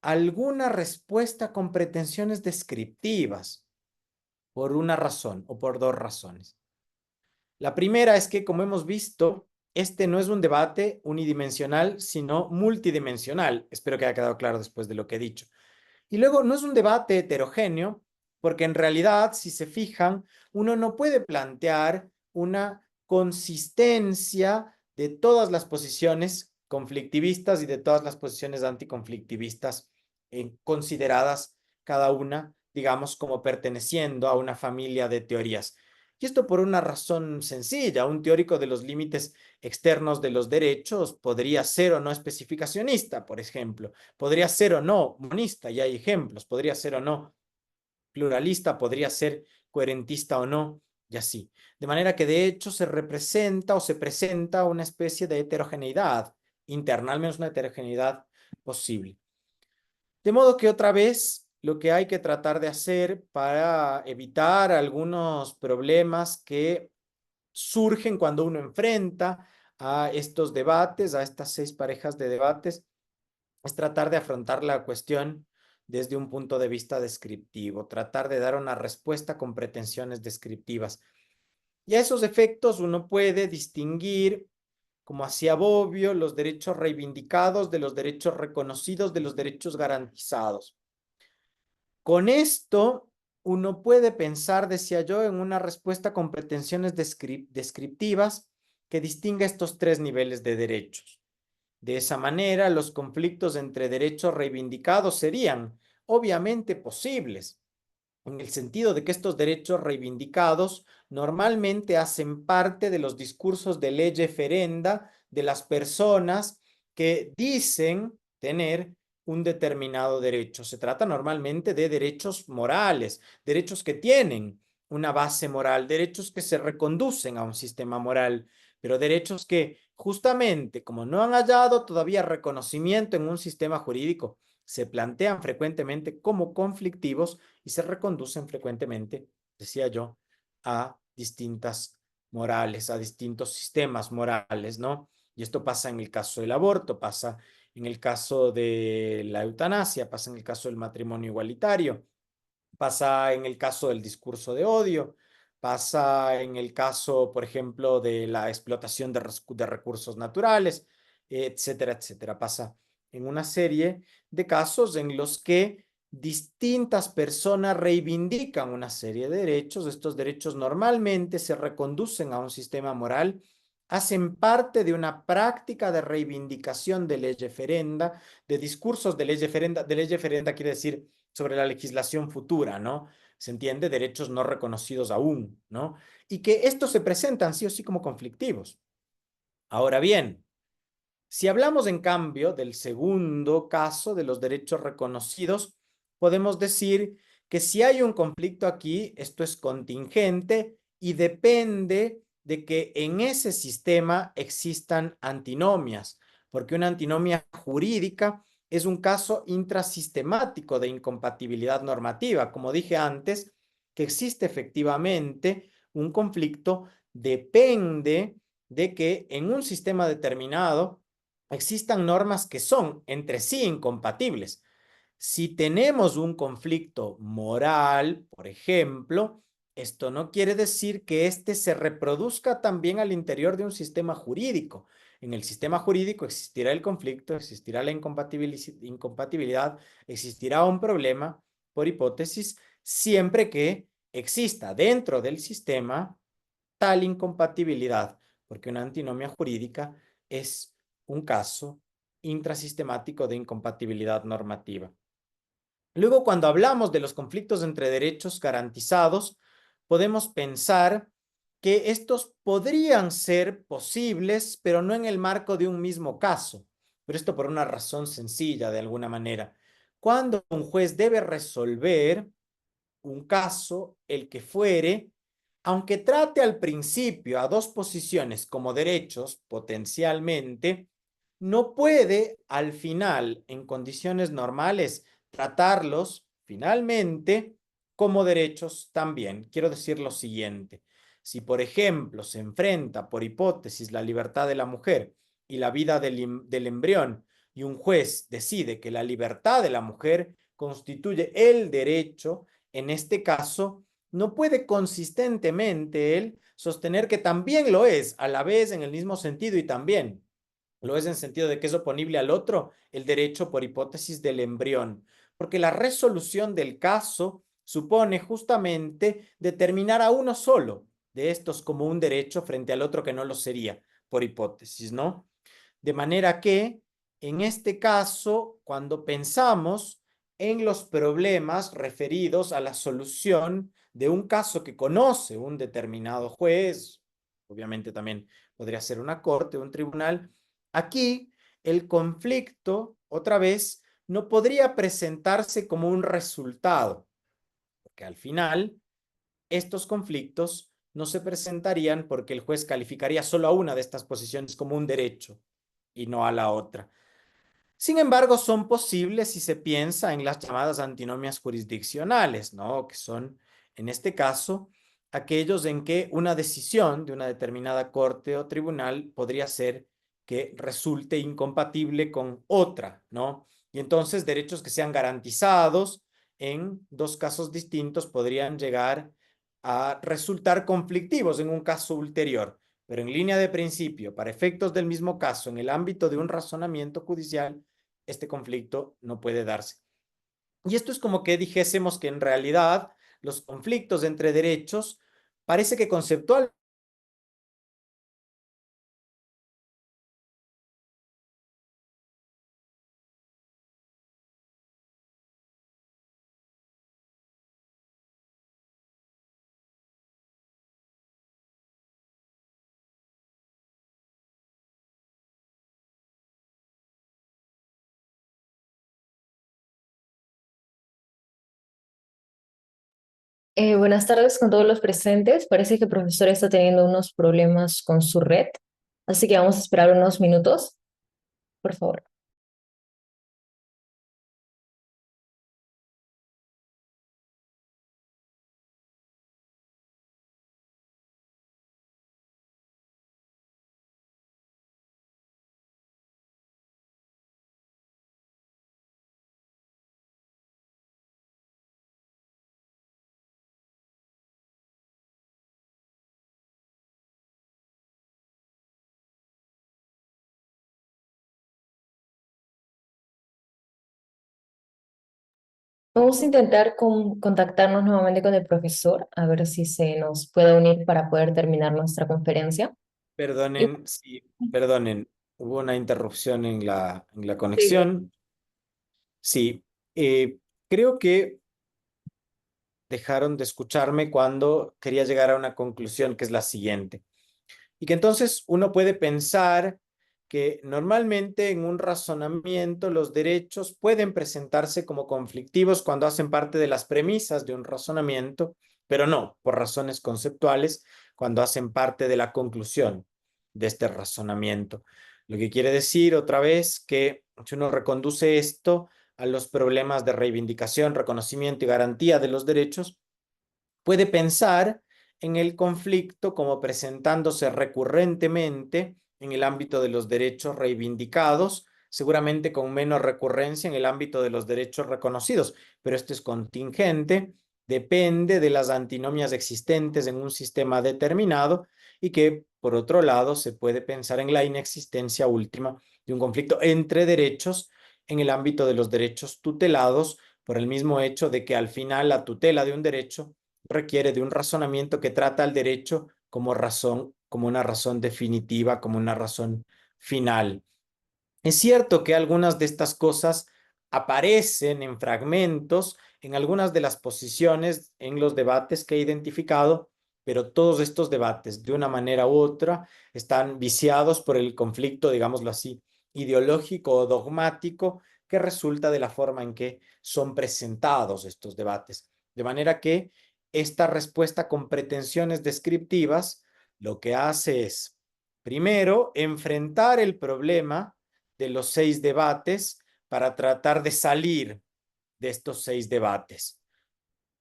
alguna respuesta con pretensiones descriptivas por una razón o por dos razones. La primera es que, como hemos visto, este no es un debate unidimensional, sino multidimensional. Espero que haya quedado claro después de lo que he dicho. Y luego, no es un debate heterogéneo, porque en realidad, si se fijan, uno no puede plantear una consistencia de todas las posiciones conflictivistas y de todas las posiciones anticonflictivistas consideradas cada una, digamos, como perteneciendo a una familia de teorías. Y esto por una razón sencilla. Un teórico de los límites externos de los derechos podría ser o no especificacionista, por ejemplo. Podría ser o no monista, y hay ejemplos. Podría ser o no pluralista, podría ser coherentista o no, y así. De manera que de hecho se representa o se presenta una especie de heterogeneidad interna, al menos una heterogeneidad posible. De modo que otra vez lo que hay que tratar de hacer para evitar algunos problemas que surgen cuando uno enfrenta a estos debates, a estas 6 parejas de debates, es tratar de afrontar la cuestión desde un punto de vista descriptivo, tratar de dar una respuesta con pretensiones descriptivas. Y a esos efectos uno puede distinguir, como hacía Bobbio, los derechos reivindicados de los derechos reconocidos, de los derechos garantizados. Con esto, uno puede pensar, decía yo, en una respuesta con pretensiones descriptivas que distinga estos 3 niveles de derechos. De esa manera, los conflictos entre derechos reivindicados serían obviamente posibles, en el sentido de que estos derechos reivindicados normalmente hacen parte de los discursos de lege ferenda de las personas que dicen tener un determinado derecho. Se trata normalmente de derechos morales, derechos que tienen una base moral, derechos que se reconducen a un sistema moral, pero derechos que justamente como no han hallado todavía reconocimiento en un sistema jurídico, se plantean frecuentemente como conflictivos y se reconducen frecuentemente, decía yo, a distintas morales, a distintos sistemas morales, ¿no? Y esto pasa en el caso del aborto, pasa en el caso de la eutanasia, pasa en el caso del matrimonio igualitario, pasa en el caso del discurso de odio, pasa en el caso, por ejemplo, de la explotación de recursos naturales, etcétera, etcétera. Pasa en una serie de casos en los que distintas personas reivindican una serie de derechos. Estos derechos normalmente se reconducen a un sistema moral, hacen parte de una práctica de reivindicación de lege ferenda, de discursos de lege ferenda. De lege ferenda quiere decir sobre la legislación futura, ¿no? Se entiende, derechos no reconocidos aún, ¿no? Y que estos se presentan sí o sí como conflictivos. Ahora bien, si hablamos en cambio del segundo caso de los derechos reconocidos, podemos decir que si hay un conflicto aquí, esto es contingente y depende de que en ese sistema existan antinomias, porque una antinomia jurídica es un caso intrasistemático de incompatibilidad normativa. Como dije antes, que existe efectivamente un conflicto depende de que en un sistema determinado existan normas que son entre sí incompatibles. Si tenemos un conflicto moral, por ejemplo, esto no quiere decir que éste se reproduzca también al interior de un sistema jurídico. En el sistema jurídico existirá el conflicto, existirá la incompatibilidad, existirá un problema, por hipótesis, siempre que exista dentro del sistema tal incompatibilidad, porque una antinomia jurídica es un caso intrasistemático de incompatibilidad normativa. Luego, cuando hablamos de los conflictos entre derechos garantizados, podemos pensar que estos podrían ser posibles, pero no en el marco de un mismo caso. Pero esto por una razón sencilla, de alguna manera. Cuando un juez debe resolver un caso, el que fuere, aunque trate al principio a dos posiciones como derechos, potencialmente, no puede al final, en condiciones normales, tratarlos Finalmente, como derechos también, quiero decir lo siguiente. Si, por ejemplo, se enfrenta por hipótesis la libertad de la mujer y la vida del embrión, y un juez decide que la libertad de la mujer constituye el derecho, en este caso, no puede consistentemente él sostener que también lo es, a la vez en el mismo sentido y también lo es en sentido de que es oponible al otro el derecho por hipótesis del embrión, porque la resolución del caso supone justamente determinar a uno solo de estos como un derecho frente al otro que no lo sería por hipótesis, ¿no? De manera que, en este caso, cuando pensamos en los problemas referidos a la solución de un caso que conoce un determinado juez, obviamente también podría ser una corte, un tribunal, aquí el conflicto, otra vez, no podría presentarse como un resultado, porque al final estos conflictos no se presentarían porque el juez calificaría solo a una de estas posiciones como un derecho y no a la otra. Sin embargo, son posibles si se piensa en las llamadas antinomias jurisdiccionales, ¿no? Que son, en este caso, aquellos en que una decisión de una determinada corte o tribunal podría ser que resulte incompatible con otra, ¿no? Y entonces derechos que sean garantizados en dos casos distintos podrían llegar a resultar conflictivos en un caso ulterior. Pero en línea de principio, para efectos del mismo caso, en el ámbito de un razonamiento judicial, este conflicto no puede darse. Y esto es como que dijésemos que en realidad los conflictos entre derechos parece que conceptual. Buenas tardes con todos los presentes. Parece que el profesor está teniendo unos problemas con su red, así que vamos a esperar unos minutos, por favor. Vamos a intentar contactarnos nuevamente con el profesor, a ver si se nos puede unir para poder terminar nuestra conferencia. Y, Perdonen, sí, perdonen, hubo una interrupción en la sí. conexión. Sí, creo que dejaron de escucharme cuando quería llegar a una conclusión que es la siguiente. Y que entonces uno puede pensar que normalmente en un razonamiento los derechos pueden presentarse como conflictivos cuando hacen parte de las premisas de un razonamiento, pero no por razones conceptuales cuando hacen parte de la conclusión de este razonamiento. Lo que quiere decir otra vez que si uno reconduce esto a los problemas de reivindicación, reconocimiento y garantía de los derechos, puede pensar en el conflicto como presentándose recurrentemente en el ámbito de los derechos reivindicados, seguramente con menos recurrencia en el ámbito de los derechos reconocidos, pero esto es contingente, depende de las antinomias existentes en un sistema determinado y que, por otro lado, se puede pensar en la inexistencia última de un conflicto entre derechos en el ámbito de los derechos tutelados por el mismo hecho de que al final la tutela de un derecho requiere de un razonamiento que trata al derecho como razón, como una razón definitiva, como una razón final. Es cierto que algunas de estas cosas aparecen en fragmentos en algunas de las posiciones en los debates que he identificado, pero todos estos debates, de una manera u otra, están viciados por el conflicto, digámoslo así, ideológico o dogmático que resulta de la forma en que son presentados estos debates. De manera que esta respuesta con pretensiones descriptivas lo que hace es, primero, enfrentar el problema de los 6 debates para tratar de salir de estos 6 debates,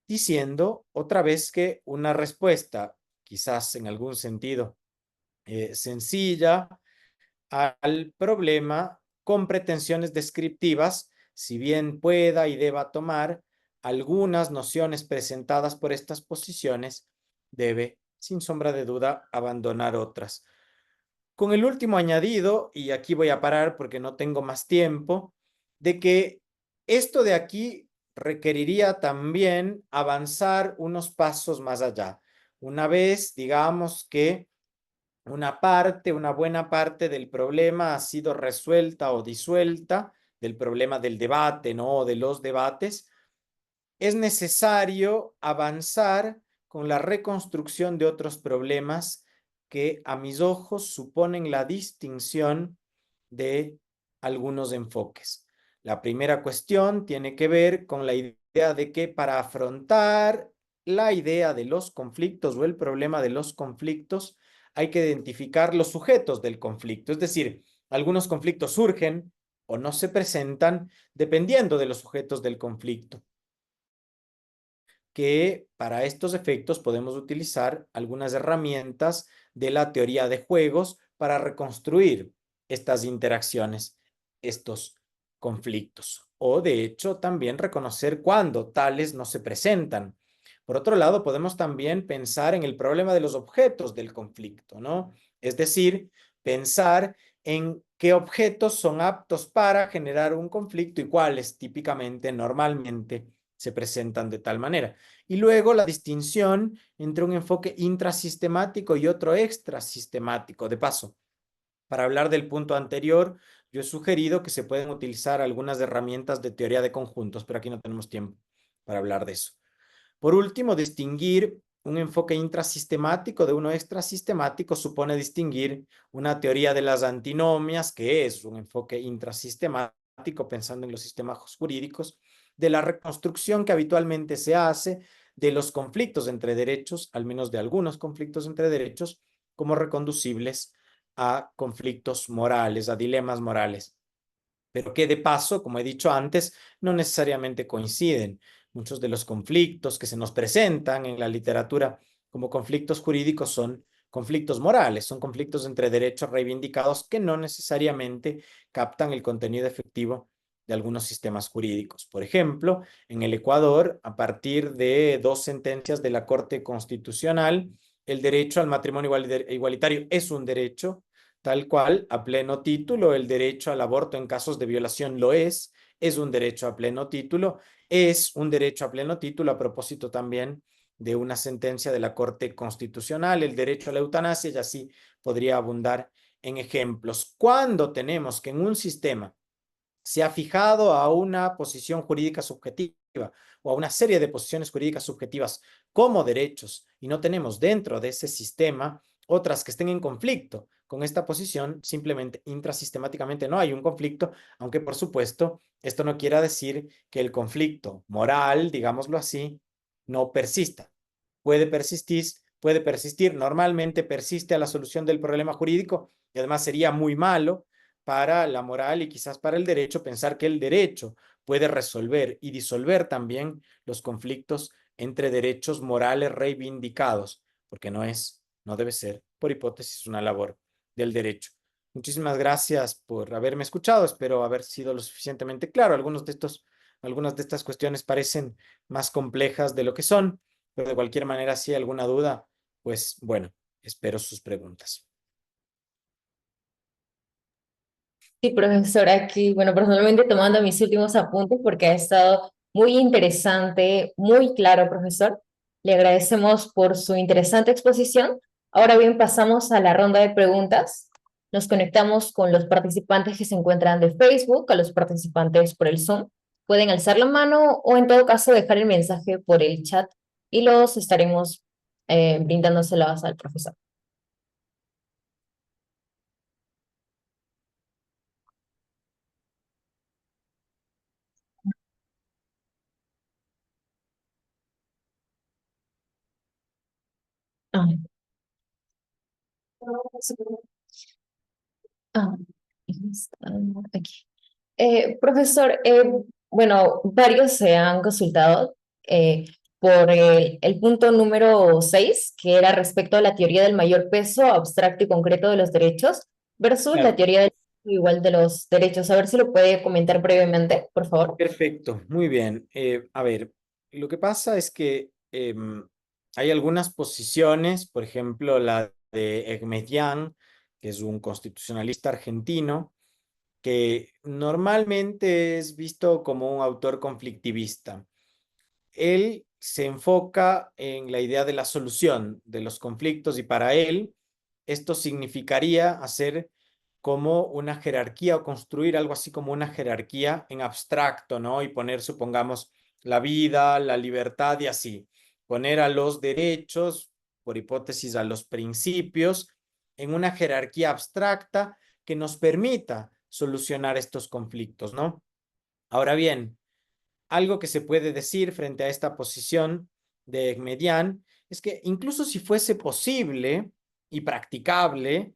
diciendo otra vez que una respuesta, quizás en algún sentido sencilla, al problema con pretensiones descriptivas, si bien pueda y deba tomar algunas nociones presentadas por estas posiciones, debe, sin sombra de duda, abandonar otras. Con el último añadido, y aquí voy a parar porque no tengo más tiempo, de que esto de aquí requeriría también avanzar unos pasos más allá. Una vez, digamos que una buena parte del problema ha sido resuelta o disuelta, del problema del debate, ¿no? O de los debates, es necesario avanzar con la reconstrucción de otros problemas que a mis ojos suponen la distinción de algunos enfoques. La primera cuestión tiene que ver con la idea de que para afrontar la idea de los conflictos o el problema de los conflictos, hay que identificar los sujetos del conflicto. Es decir, algunos conflictos surgen o no se presentan dependiendo de los sujetos del conflicto, que para estos efectos podemos utilizar algunas herramientas de la teoría de juegos para reconstruir estas interacciones, estos conflictos, o de hecho también reconocer cuándo tales no se presentan. Por otro lado, podemos también pensar en el problema de los objetos del conflicto, ¿no? Es decir, pensar en qué objetos son aptos para generar un conflicto y cuáles típicamente, normalmente, se presentan de tal manera. Y luego la distinción entre un enfoque intrasistemático y otro extrasistemático. De paso, para hablar del punto anterior, yo he sugerido que se pueden utilizar algunas herramientas de teoría de conjuntos, pero aquí no tenemos tiempo para hablar de eso. Por último, distinguir un enfoque intrasistemático de uno extrasistemático supone distinguir una teoría de las antinomias, que es un enfoque intrasistemático, pensando en los sistemas jurídicos, de la reconstrucción que habitualmente se hace de los conflictos entre derechos, al menos de algunos conflictos entre derechos, como reconducibles a conflictos morales, a dilemas morales, pero que de paso, como he dicho antes, no necesariamente coinciden. Muchos de los conflictos que se nos presentan en la literatura como conflictos jurídicos son conflictos morales, son conflictos entre derechos reivindicados que no necesariamente captan el contenido efectivo de algunos sistemas jurídicos. Por ejemplo, en el Ecuador, a partir de 2 sentencias de la Corte Constitucional, el derecho al matrimonio igualitario es un derecho, tal cual, a pleno título, el derecho al aborto en casos de violación lo es un derecho a pleno título, es un derecho a pleno título a propósito también de una sentencia de la Corte Constitucional, el derecho a la eutanasia, y así podría abundar en ejemplos. Cuando tenemos que en un sistema se ha fijado a una posición jurídica subjetiva o a una serie de posiciones jurídicas subjetivas como derechos y no tenemos dentro de ese sistema otras que estén en conflicto con esta posición, simplemente intrasistemáticamente no hay un conflicto, aunque por supuesto esto no quiera decir que el conflicto moral, digámoslo así, no persista. Puede persistir, normalmente persiste a la solución del problema jurídico y además sería muy malo para la moral y quizás para el derecho pensar que el derecho puede resolver y disolver también los conflictos entre derechos morales reivindicados, porque no debe ser, por hipótesis, una labor del derecho. Muchísimas gracias por haberme escuchado. Espero haber sido lo suficientemente claro. Algunas de estas cuestiones parecen más complejas de lo que son, pero de cualquier manera, si hay alguna duda, pues bueno, espero sus preguntas. Sí, profesor, aquí, bueno, personalmente tomando mis últimos apuntes porque ha estado muy interesante, muy claro, profesor. Le agradecemos por su interesante exposición. Ahora bien, pasamos a la ronda de preguntas. Nos conectamos con los participantes que se encuentran de Facebook, a los participantes por el Zoom. Pueden alzar la mano o en todo caso dejar el mensaje por el chat y los estaremos brindándoselas al profesor. Ah, ah, aquí. Profesor, Bueno, varios se han consultado eh, por el punto número 6, que era respecto a la teoría del mayor peso abstracto y concreto de los derechos, versus la Claro. teoría del igual de los derechos. A ver si lo puede comentar brevemente, por favor. Perfecto, muy bien. A ver, lo que pasa es que hay algunas posiciones, por ejemplo, la de Egmedián, que es un constitucionalista argentino, que normalmente es visto como un autor conflictivista. Él se enfoca en la idea de la solución de los conflictos y para él esto significaría hacer como una jerarquía o construir algo así como una jerarquía en abstracto, ¿no? Y poner, supongamos, la vida, la libertad y así. Poner a los derechos, por hipótesis, a los principios, en una jerarquía abstracta que nos permita solucionar estos conflictos, ¿no? Ahora bien, algo que se puede decir frente a esta posición de Median es que incluso si fuese posible y practicable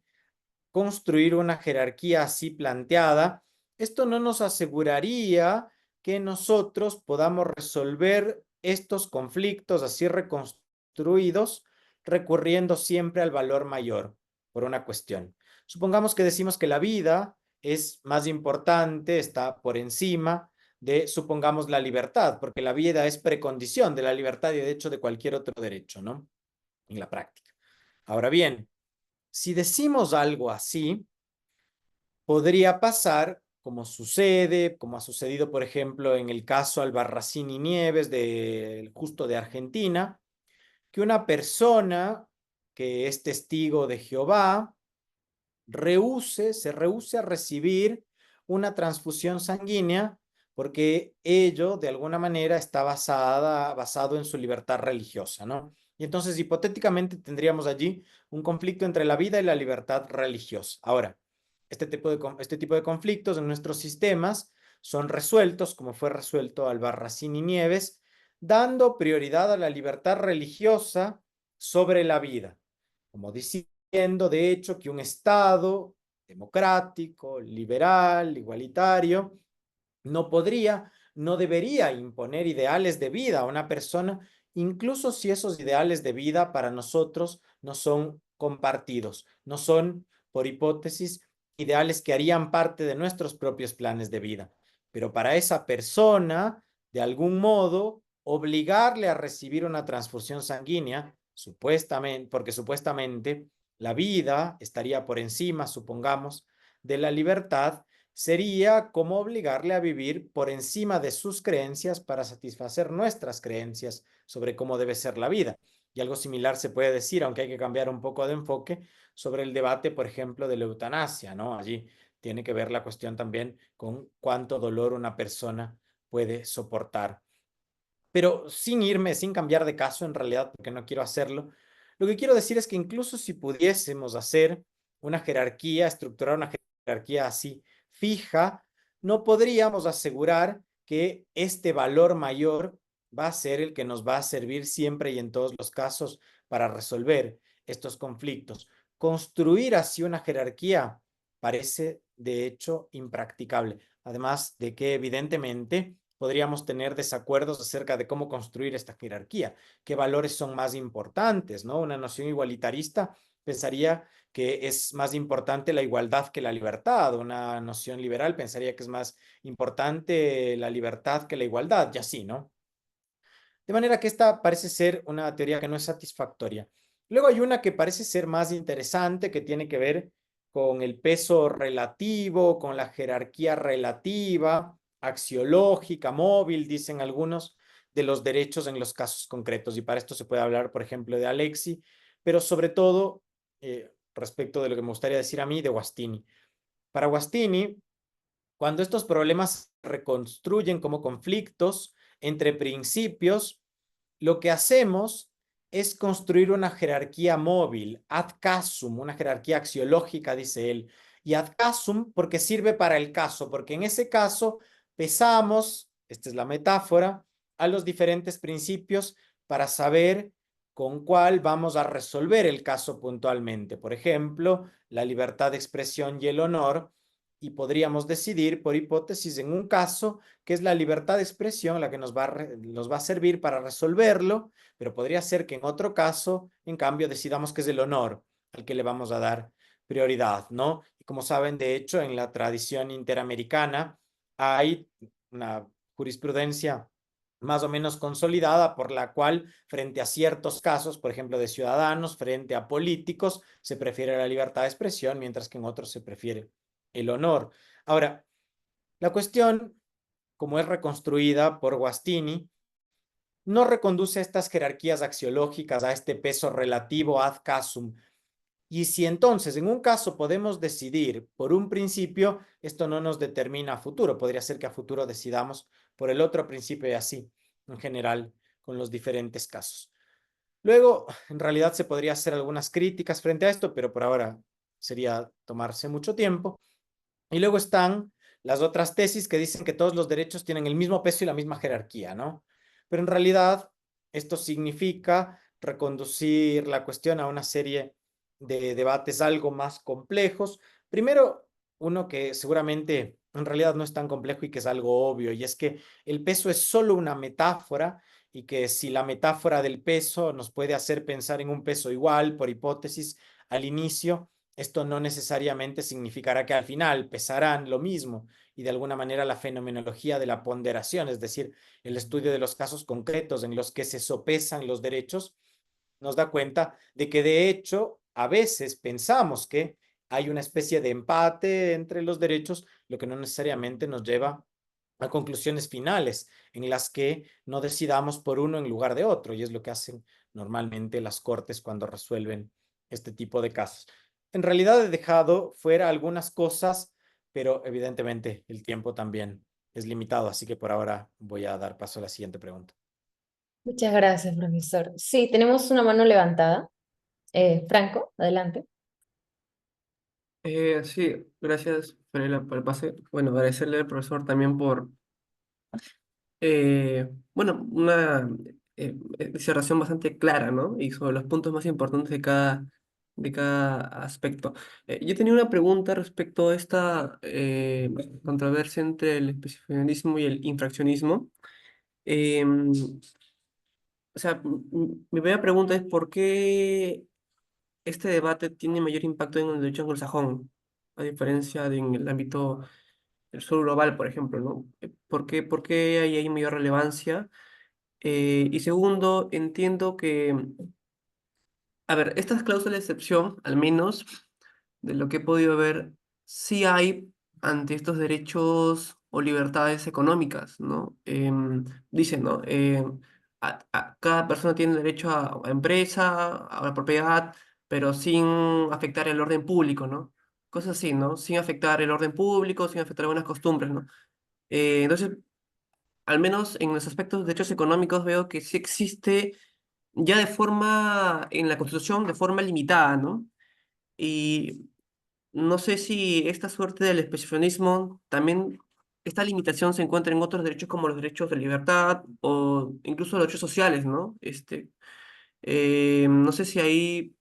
construir una jerarquía así planteada, esto no nos aseguraría que nosotros podamos resolver estos conflictos así reconstruidos recurriendo siempre al valor mayor por una cuestión. Supongamos que decimos que la vida es más importante, está por encima de, supongamos, la libertad, porque la vida es precondición de la libertad y de hecho de cualquier otro derecho, ¿no? En la práctica. Ahora bien, si decimos algo así, podría pasar, como sucede, como ha sucedido, por ejemplo, en el caso Albarracín y Nieves, justo de Argentina, que una persona que es testigo de Jehová se rehúse a recibir una transfusión sanguínea porque ello de alguna manera está basado en su libertad religiosa, ¿no? Y entonces hipotéticamente tendríamos allí un conflicto entre la vida y la libertad religiosa. Ahora, este tipo de conflictos en nuestros sistemas son resueltos, como fue resuelto Albarracín y Nieves, dando prioridad a la libertad religiosa sobre la vida, como diciendo de hecho que un Estado democrático, liberal, igualitario, no debería imponer ideales de vida a una persona, incluso si esos ideales de vida para nosotros no son compartidos, no son, por hipótesis, ideales que harían parte de nuestros propios planes de vida. Pero para esa persona, de algún modo, obligarle a recibir una transfusión sanguínea, supuestamente, porque supuestamente la vida estaría por encima, supongamos, de la libertad, sería como obligarle a vivir por encima de sus creencias para satisfacer nuestras creencias sobre cómo debe ser la vida. Y algo similar se puede decir, aunque hay que cambiar un poco de enfoque, sobre el debate, por ejemplo, de la eutanasia, ¿no? Allí tiene que ver la cuestión también con cuánto dolor una persona puede soportar. Pero sin cambiar de caso en realidad, porque no quiero hacerlo, lo que quiero decir es que incluso si pudiésemos hacer una jerarquía, estructurar una jerarquía así fija, no podríamos asegurar que este valor mayor va a ser el que nos va a servir siempre y en todos los casos para resolver estos conflictos. Construir así una jerarquía parece de hecho impracticable, además de que evidentemente podríamos tener desacuerdos acerca de cómo construir esta jerarquía, qué valores son más importantes, ¿no? Una noción igualitarista pensaría que es más importante la igualdad que la libertad, una noción liberal pensaría que es más importante la libertad que la igualdad, y así, ¿no? De manera que esta parece ser una teoría que no es satisfactoria. Luego hay una que parece ser más interesante, que tiene que ver con el peso relativo, con la jerarquía relativa, axiológica, móvil, dicen algunos, de los derechos en los casos concretos. Y para esto se puede hablar, por ejemplo, de Alexi, pero sobre todo, respecto de lo que me gustaría decir a mí, de Guastini. Para Guastini, cuando estos problemas se reconstruyen como conflictos entre principios, lo que hacemos es construir una jerarquía móvil, ad casum, una jerarquía axiológica, dice él. Y ad casum porque sirve para el caso, porque en ese caso pesamos, esta es la metáfora, a los diferentes principios para saber con cuál vamos a resolver el caso puntualmente. Por ejemplo, la libertad de expresión y el honor y podríamos decidir por hipótesis en un caso que es la libertad de expresión la que nos va a servir para resolverlo, pero podría ser que en otro caso, en cambio, decidamos que es el honor al que le vamos a dar prioridad, ¿no? Y como saben, de hecho, en la tradición interamericana hay una jurisprudencia más o menos consolidada por la cual frente a ciertos casos, por ejemplo, de ciudadanos, frente a políticos, se prefiere la libertad de expresión, mientras que en otros se prefiere el honor. Ahora, la cuestión, como es reconstruida por Guastini, no reconduce a estas jerarquías axiológicas, a este peso relativo ad casum. Y si entonces en un caso podemos decidir por un principio, esto no nos determina a futuro. Podría ser que a futuro decidamos por el otro principio y así, en general, con los diferentes casos. Luego, en realidad se podría hacer algunas críticas frente a esto, pero por ahora sería tomarse mucho tiempo. Y luego están las otras tesis que dicen que todos los derechos tienen el mismo peso y la misma jerarquía, ¿no? Pero en realidad esto significa reconducir la cuestión a una serie de debates algo más complejos. Primero, uno que seguramente en realidad no es tan complejo y que es algo obvio, y es que el peso es solo una metáfora y que si la metáfora del peso nos puede hacer pensar en un peso igual, por hipótesis, al inicio, esto no necesariamente significará que al final pesarán lo mismo y de alguna manera la fenomenología de la ponderación, es decir, el estudio de los casos concretos en los que se sopesan los derechos, nos da cuenta de que de hecho a veces pensamos que hay una especie de empate entre los derechos, lo que no necesariamente nos lleva a conclusiones finales en las que no decidamos por uno en lugar de otro, y es lo que hacen normalmente las cortes cuando resuelven este tipo de casos. En realidad he dejado fuera algunas cosas, pero evidentemente el tiempo también es limitado, así que por ahora voy a dar paso a la siguiente pregunta. Muchas gracias, profesor. Sí, tenemos una mano levantada. Franco, adelante. Sí, gracias por el pase. Bueno, agradecerle al profesor también por, bueno, una disertación bastante clara, ¿no? Y sobre los puntos más importantes de cada aspecto. Yo tenía una pregunta respecto a esta controversia entre el especificismo y el infraccionismo. Em, o sea, mi primera pregunta es ¿por qué este debate tiene mayor impacto en el derecho anglosajón, a diferencia de en el ámbito del sur global, por ejemplo, ¿no? Por qué ahí hay mayor relevancia? Y segundo, entiendo que, a ver, estas cláusulas de excepción, al menos de lo que he podido ver, sí hay ante estos derechos o libertades económicas, ¿no? Dicen, ¿no? Cada persona tiene derecho a empresa, a la propiedad, pero sin afectar el orden público, ¿no? Cosas así, ¿no? Sin afectar el orden público, sin afectar algunas costumbres, ¿no? Entonces, al menos en los aspectos de derechos económicos veo que sí existe ya de forma, en la Constitución, de forma limitada, ¿no? Y no sé si esta suerte del especificismo también, esta limitación se encuentra en otros derechos como los derechos de libertad o incluso los derechos sociales, ¿no? No sé si ahí,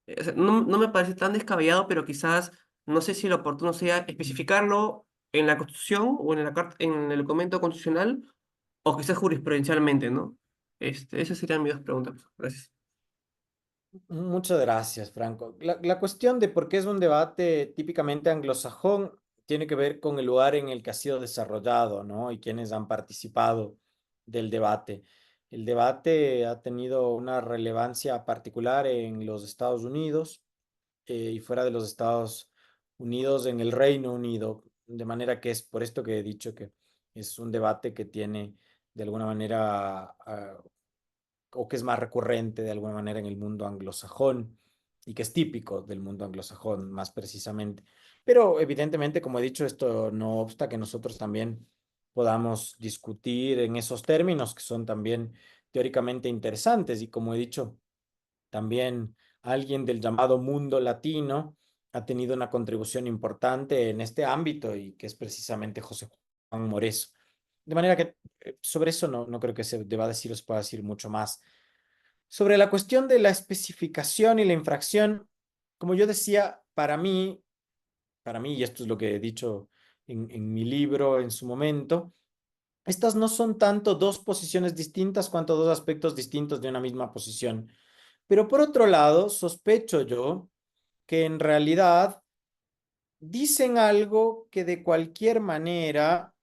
o sea, no me parece tan descabellado, pero quizás no sé si lo oportuno sea especificarlo en la Constitución o en en el documento constitucional o quizás jurisprudencialmente, ¿no? Esas serían mis dos preguntas. Gracias. Muchas gracias, Franco. La cuestión de por qué es un debate típicamente anglosajón tiene que ver con el lugar en el que ha sido desarrollado, ¿no? Y quienes han participado del debate. El debate ha tenido una relevancia particular en los Estados Unidos y fuera de los Estados Unidos en el Reino Unido, de manera que es por esto que he dicho que es un debate que tiene de alguna manera o que es más recurrente de alguna manera en el mundo anglosajón y que es típico del mundo anglosajón más precisamente. Pero evidentemente, como he dicho, esto no obsta que nosotros también podamos discutir en esos términos que son también teóricamente interesantes y como he dicho, también alguien del llamado mundo latino ha tenido una contribución importante en este ámbito y que es precisamente José Juan Moreso. De manera que sobre eso no creo que se deba decir o se pueda decir mucho más. Sobre la cuestión de la especificación y la infracción, como yo decía, para mí para mí, y esto es lo que he dicho en mi libro en su momento, estas no son tanto dos posiciones distintas cuanto dos aspectos distintos de una misma posición. Pero por otro lado, sospecho yo que en realidad dicen algo que de cualquier manera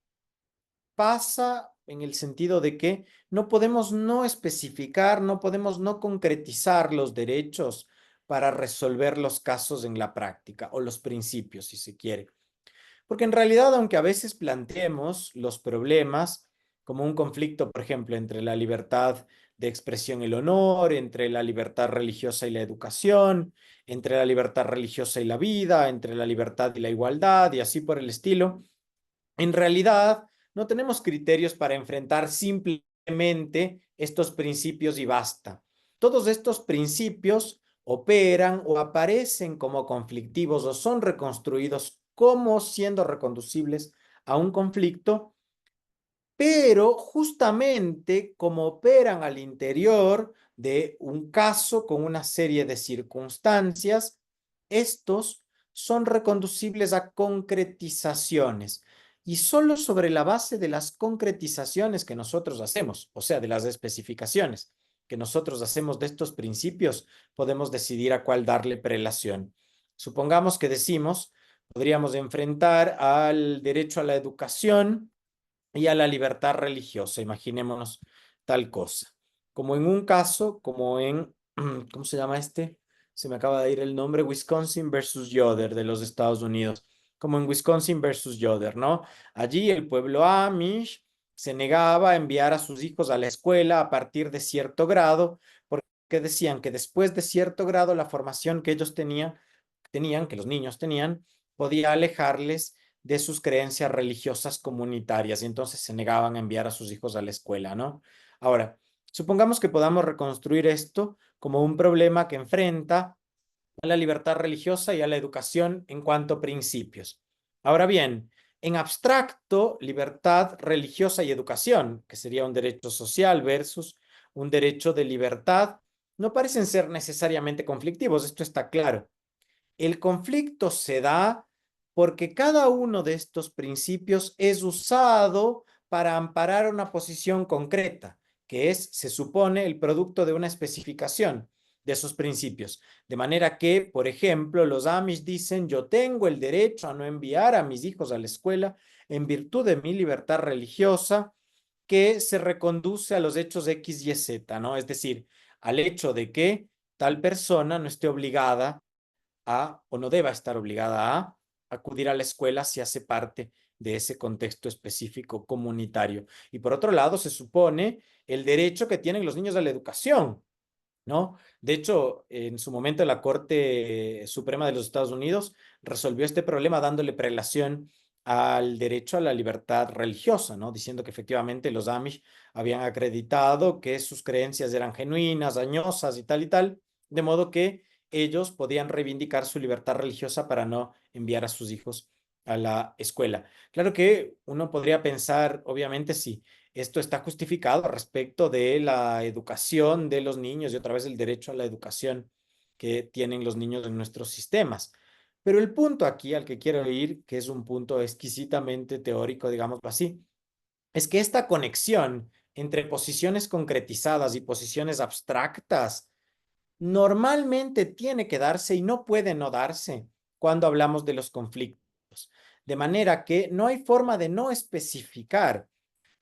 pasa en el sentido de que no podemos no especificar, no podemos no concretizar los derechos para resolver los casos en la práctica o los principios, si se quiere. Porque en realidad, aunque a veces planteemos los problemas como un conflicto, por ejemplo, entre la libertad de expresión y el honor, entre la libertad religiosa y la educación, entre la libertad religiosa y la vida, entre la libertad y la igualdad y así por el estilo, en realidad no tenemos criterios para enfrentar simplemente estos principios y basta. Todos estos principios operan o aparecen como conflictivos o son reconstruidos como siendo reconducibles a un conflicto, pero justamente como operan al interior de un caso con una serie de circunstancias, estos son reconducibles a concretizaciones. Y solo sobre la base de las concretizaciones que nosotros hacemos, o sea, de las especificaciones que nosotros hacemos de estos principios, podemos decidir a cuál darle prelación. Supongamos que decimos, podríamos enfrentar al derecho a la educación y a la libertad religiosa. Imaginémonos tal cosa. Como en un caso, como en, ¿cómo se llama este? Se me acaba de ir el nombre, Wisconsin versus Yoder de los Estados Unidos. Como en Wisconsin versus Yoder, ¿no? Allí el pueblo Amish se negaba a enviar a sus hijos a la escuela a partir de cierto grado, porque decían que después de cierto grado la formación que ellos tenían, que los niños tenían, podía alejarles de sus creencias religiosas comunitarias y entonces se negaban a enviar a sus hijos a la escuela, ¿no? Ahora, supongamos que podamos reconstruir esto como un problema que enfrenta a la libertad religiosa y a la educación en cuanto a principios. Ahora bien, en abstracto, libertad religiosa y educación, que sería un derecho social versus un derecho de libertad, no parecen ser necesariamente conflictivos, esto está claro. El conflicto se da porque cada uno de estos principios es usado para amparar una posición concreta, que es, se supone, el producto de una especificación de esos principios. De manera que, por ejemplo, los Amish dicen, yo tengo el derecho a no enviar a mis hijos a la escuela en virtud de mi libertad religiosa, que se reconduce a los hechos X, Y, Z, ¿no? Es decir, al hecho de que tal persona no esté obligada o no deba estar obligada a acudir a la escuela si hace parte de ese contexto específico comunitario. Y por otro lado, se supone el derecho que tienen los niños a la educación, ¿no? De hecho, en su momento la Corte Suprema de los Estados Unidos resolvió este problema dándole prelación al derecho a la libertad religiosa, ¿no? Diciendo que efectivamente los Amish habían acreditado que sus creencias eran genuinas, añosas y tal, de modo que ellos podían reivindicar su libertad religiosa para no enviar a sus hijos a la escuela. Claro que uno podría pensar, obviamente, sí, esto está justificado respecto de la educación de los niños y otra vez el derecho a la educación que tienen los niños en nuestros sistemas. Pero el punto aquí al que quiero ir, que es un punto exquisitamente teórico, digámoslo así, es que esta conexión entre posiciones concretizadas y posiciones abstractas normalmente tiene que darse y no puede no darse cuando hablamos de los conflictos. De manera que no hay forma de no especificar.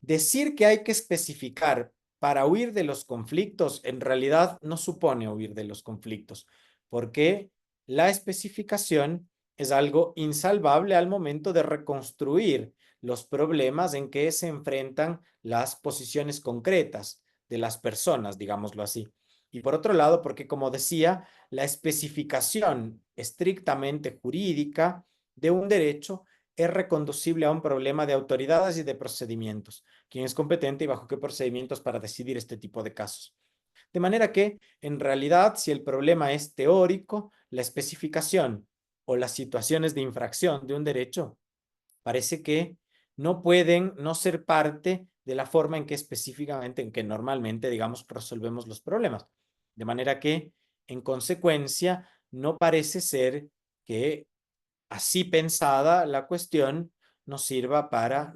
Decir que hay que especificar para huir de los conflictos en realidad no supone huir de los conflictos, porque la especificación es algo insalvable al momento de reconstruir los problemas en que se enfrentan las posiciones concretas de las personas, digámoslo así. Y por otro lado, porque como decía, la especificación estrictamente jurídica de un derecho es reconducible a un problema de autoridades y de procedimientos. ¿Quién es competente y bajo qué procedimientos para decidir este tipo de casos? De manera que, en realidad, si el problema es teórico, la especificación o las situaciones de infracción de un derecho parece que no pueden no ser parte de la forma en que específicamente, en que normalmente, digamos, resolvemos los problemas. De manera que, en consecuencia, no parece ser que así pensada la cuestión nos sirva para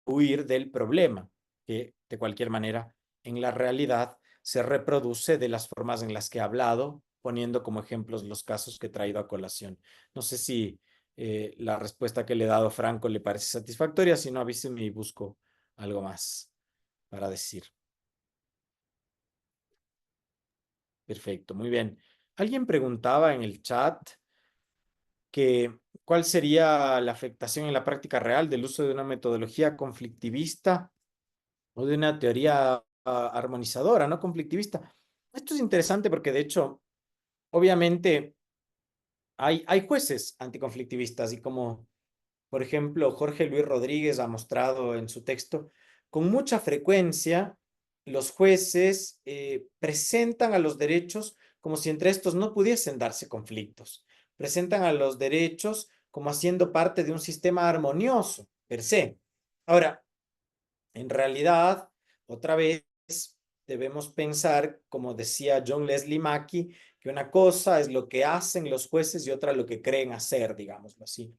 huir del problema, que de cualquier manera en la realidad se reproduce de las formas en las que he hablado, poniendo como ejemplos los casos que he traído a colación. No sé si la respuesta que le he dado a Franco le parece satisfactoria, si no avíseme y busco algo más para decir. Perfecto, muy bien. Alguien preguntaba en el chat que cuál sería la afectación en la práctica real del uso de una metodología conflictivista o de una teoría armonizadora, no conflictivista. Esto es interesante porque de hecho, obviamente, hay jueces anticonflictivistas y como, por ejemplo, Jorge Luis Rodríguez ha mostrado en su texto, con mucha frecuencia los jueces presentan a los derechos como si entre estos no pudiesen darse conflictos. Presentan a los derechos como haciendo parte de un sistema armonioso, per se. Ahora, en realidad, otra vez, debemos pensar, como decía John Leslie Mackie, que una cosa es lo que hacen los jueces y otra lo que creen hacer, digámoslo así.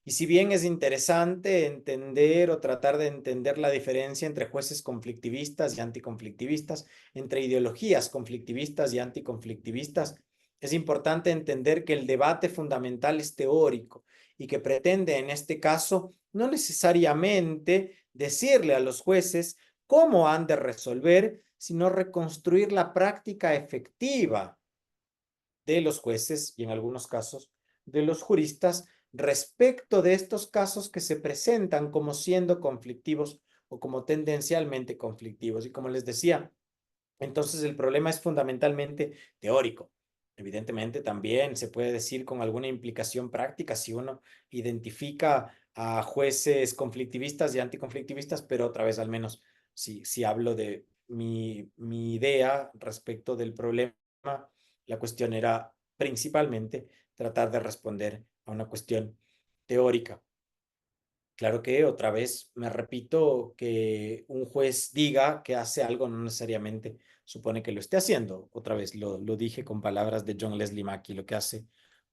Y si bien es interesante entender o tratar de entender la diferencia entre jueces conflictivistas y anticonflictivistas, entre ideologías conflictivistas y anticonflictivistas, es importante entender que el debate fundamental es teórico y que pretende en este caso no necesariamente decirle a los jueces cómo han de resolver, sino reconstruir la práctica efectiva de los jueces y en algunos casos de los juristas respecto de estos casos que se presentan como siendo conflictivos o como tendencialmente conflictivos. Y como les decía, entonces el problema es fundamentalmente teórico. Evidentemente también se puede decir con alguna implicación práctica si uno identifica a jueces conflictivistas y anticonflictivistas, pero otra vez al menos si hablo de mi idea respecto del problema, la cuestión era principalmente tratar de responder a una cuestión teórica. Claro que otra vez me repito que un juez diga que hace algo no necesariamente supone que lo esté haciendo. Otra vez lo dije con palabras de John Leslie Mackie, lo que hace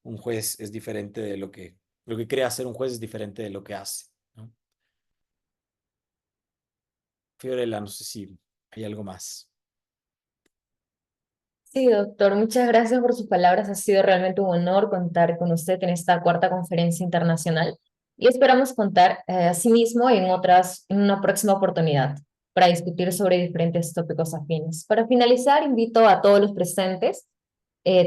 un juez es diferente de lo que cree hacer un juez es diferente de lo que hace, ¿no? Fiorella, no sé si hay algo más. Sí, doctor, muchas gracias por sus palabras. Ha sido realmente un honor contar con usted en esta cuarta conferencia internacional y esperamos contar asimismo en una próxima oportunidad para discutir sobre diferentes tópicos afines. Para finalizar, invito a todos los presentes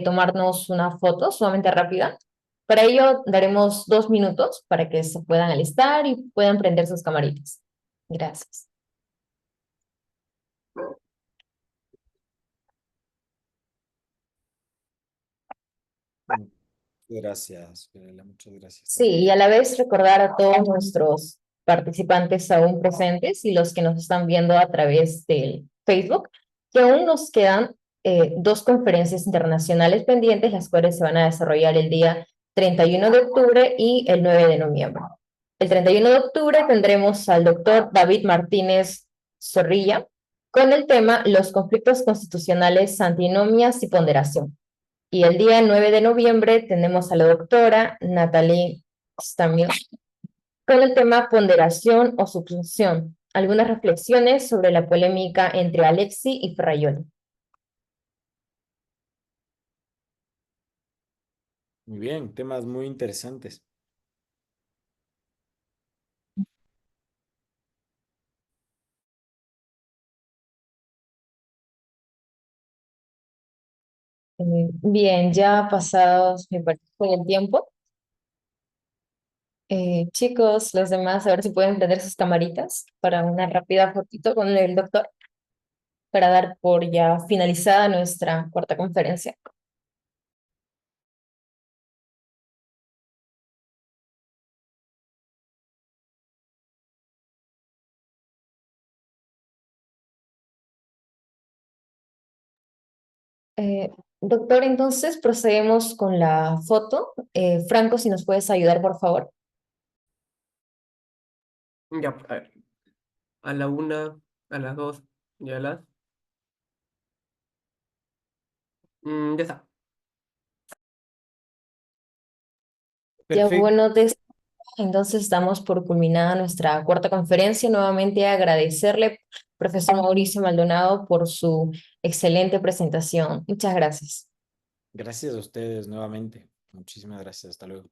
tomarnos una foto sumamente rápida. Para ello, daremos 2 minutos para que se puedan alistar y puedan prender sus camaritas. Gracias. Muchas gracias, Fiorella, muchas gracias Sí, también. y a la vez recordar a todos nuestros participantes aún presentes y los que nos están viendo a través del Facebook, que aún nos quedan 2 conferencias internacionales pendientes, las cuales se van a desarrollar el día 31 de octubre y el 9 de noviembre. El 31 de octubre tendremos al doctor David Martínez Zorrilla con el tema Los conflictos constitucionales, antinomias y ponderación. Y el día 9 de noviembre tenemos a la doctora Natalie Stamil con el tema ponderación o subsunción. Algunas reflexiones sobre la polémica entre Alexi y Ferrayoli. Muy bien, temas muy interesantes. Bien, ya pasados, me parece, el tiempo. Chicos, los demás, a ver si pueden prender sus camaritas para una rápida fotito con el doctor, para dar por ya finalizada nuestra cuarta conferencia. Eh, Doctor, entonces procedemos con la foto. Franco, si nos puedes ayudar, por favor. Ya, a ver, a la una, a las dos, ya las. Ya está. Ya Perfecto. bueno, entonces damos por culminada nuestra cuarta conferencia. Nuevamente agradecerle, profesor Mauricio Maldonado, por su excelente presentación. Muchas gracias. Gracias a ustedes nuevamente. Muchísimas gracias. Hasta luego.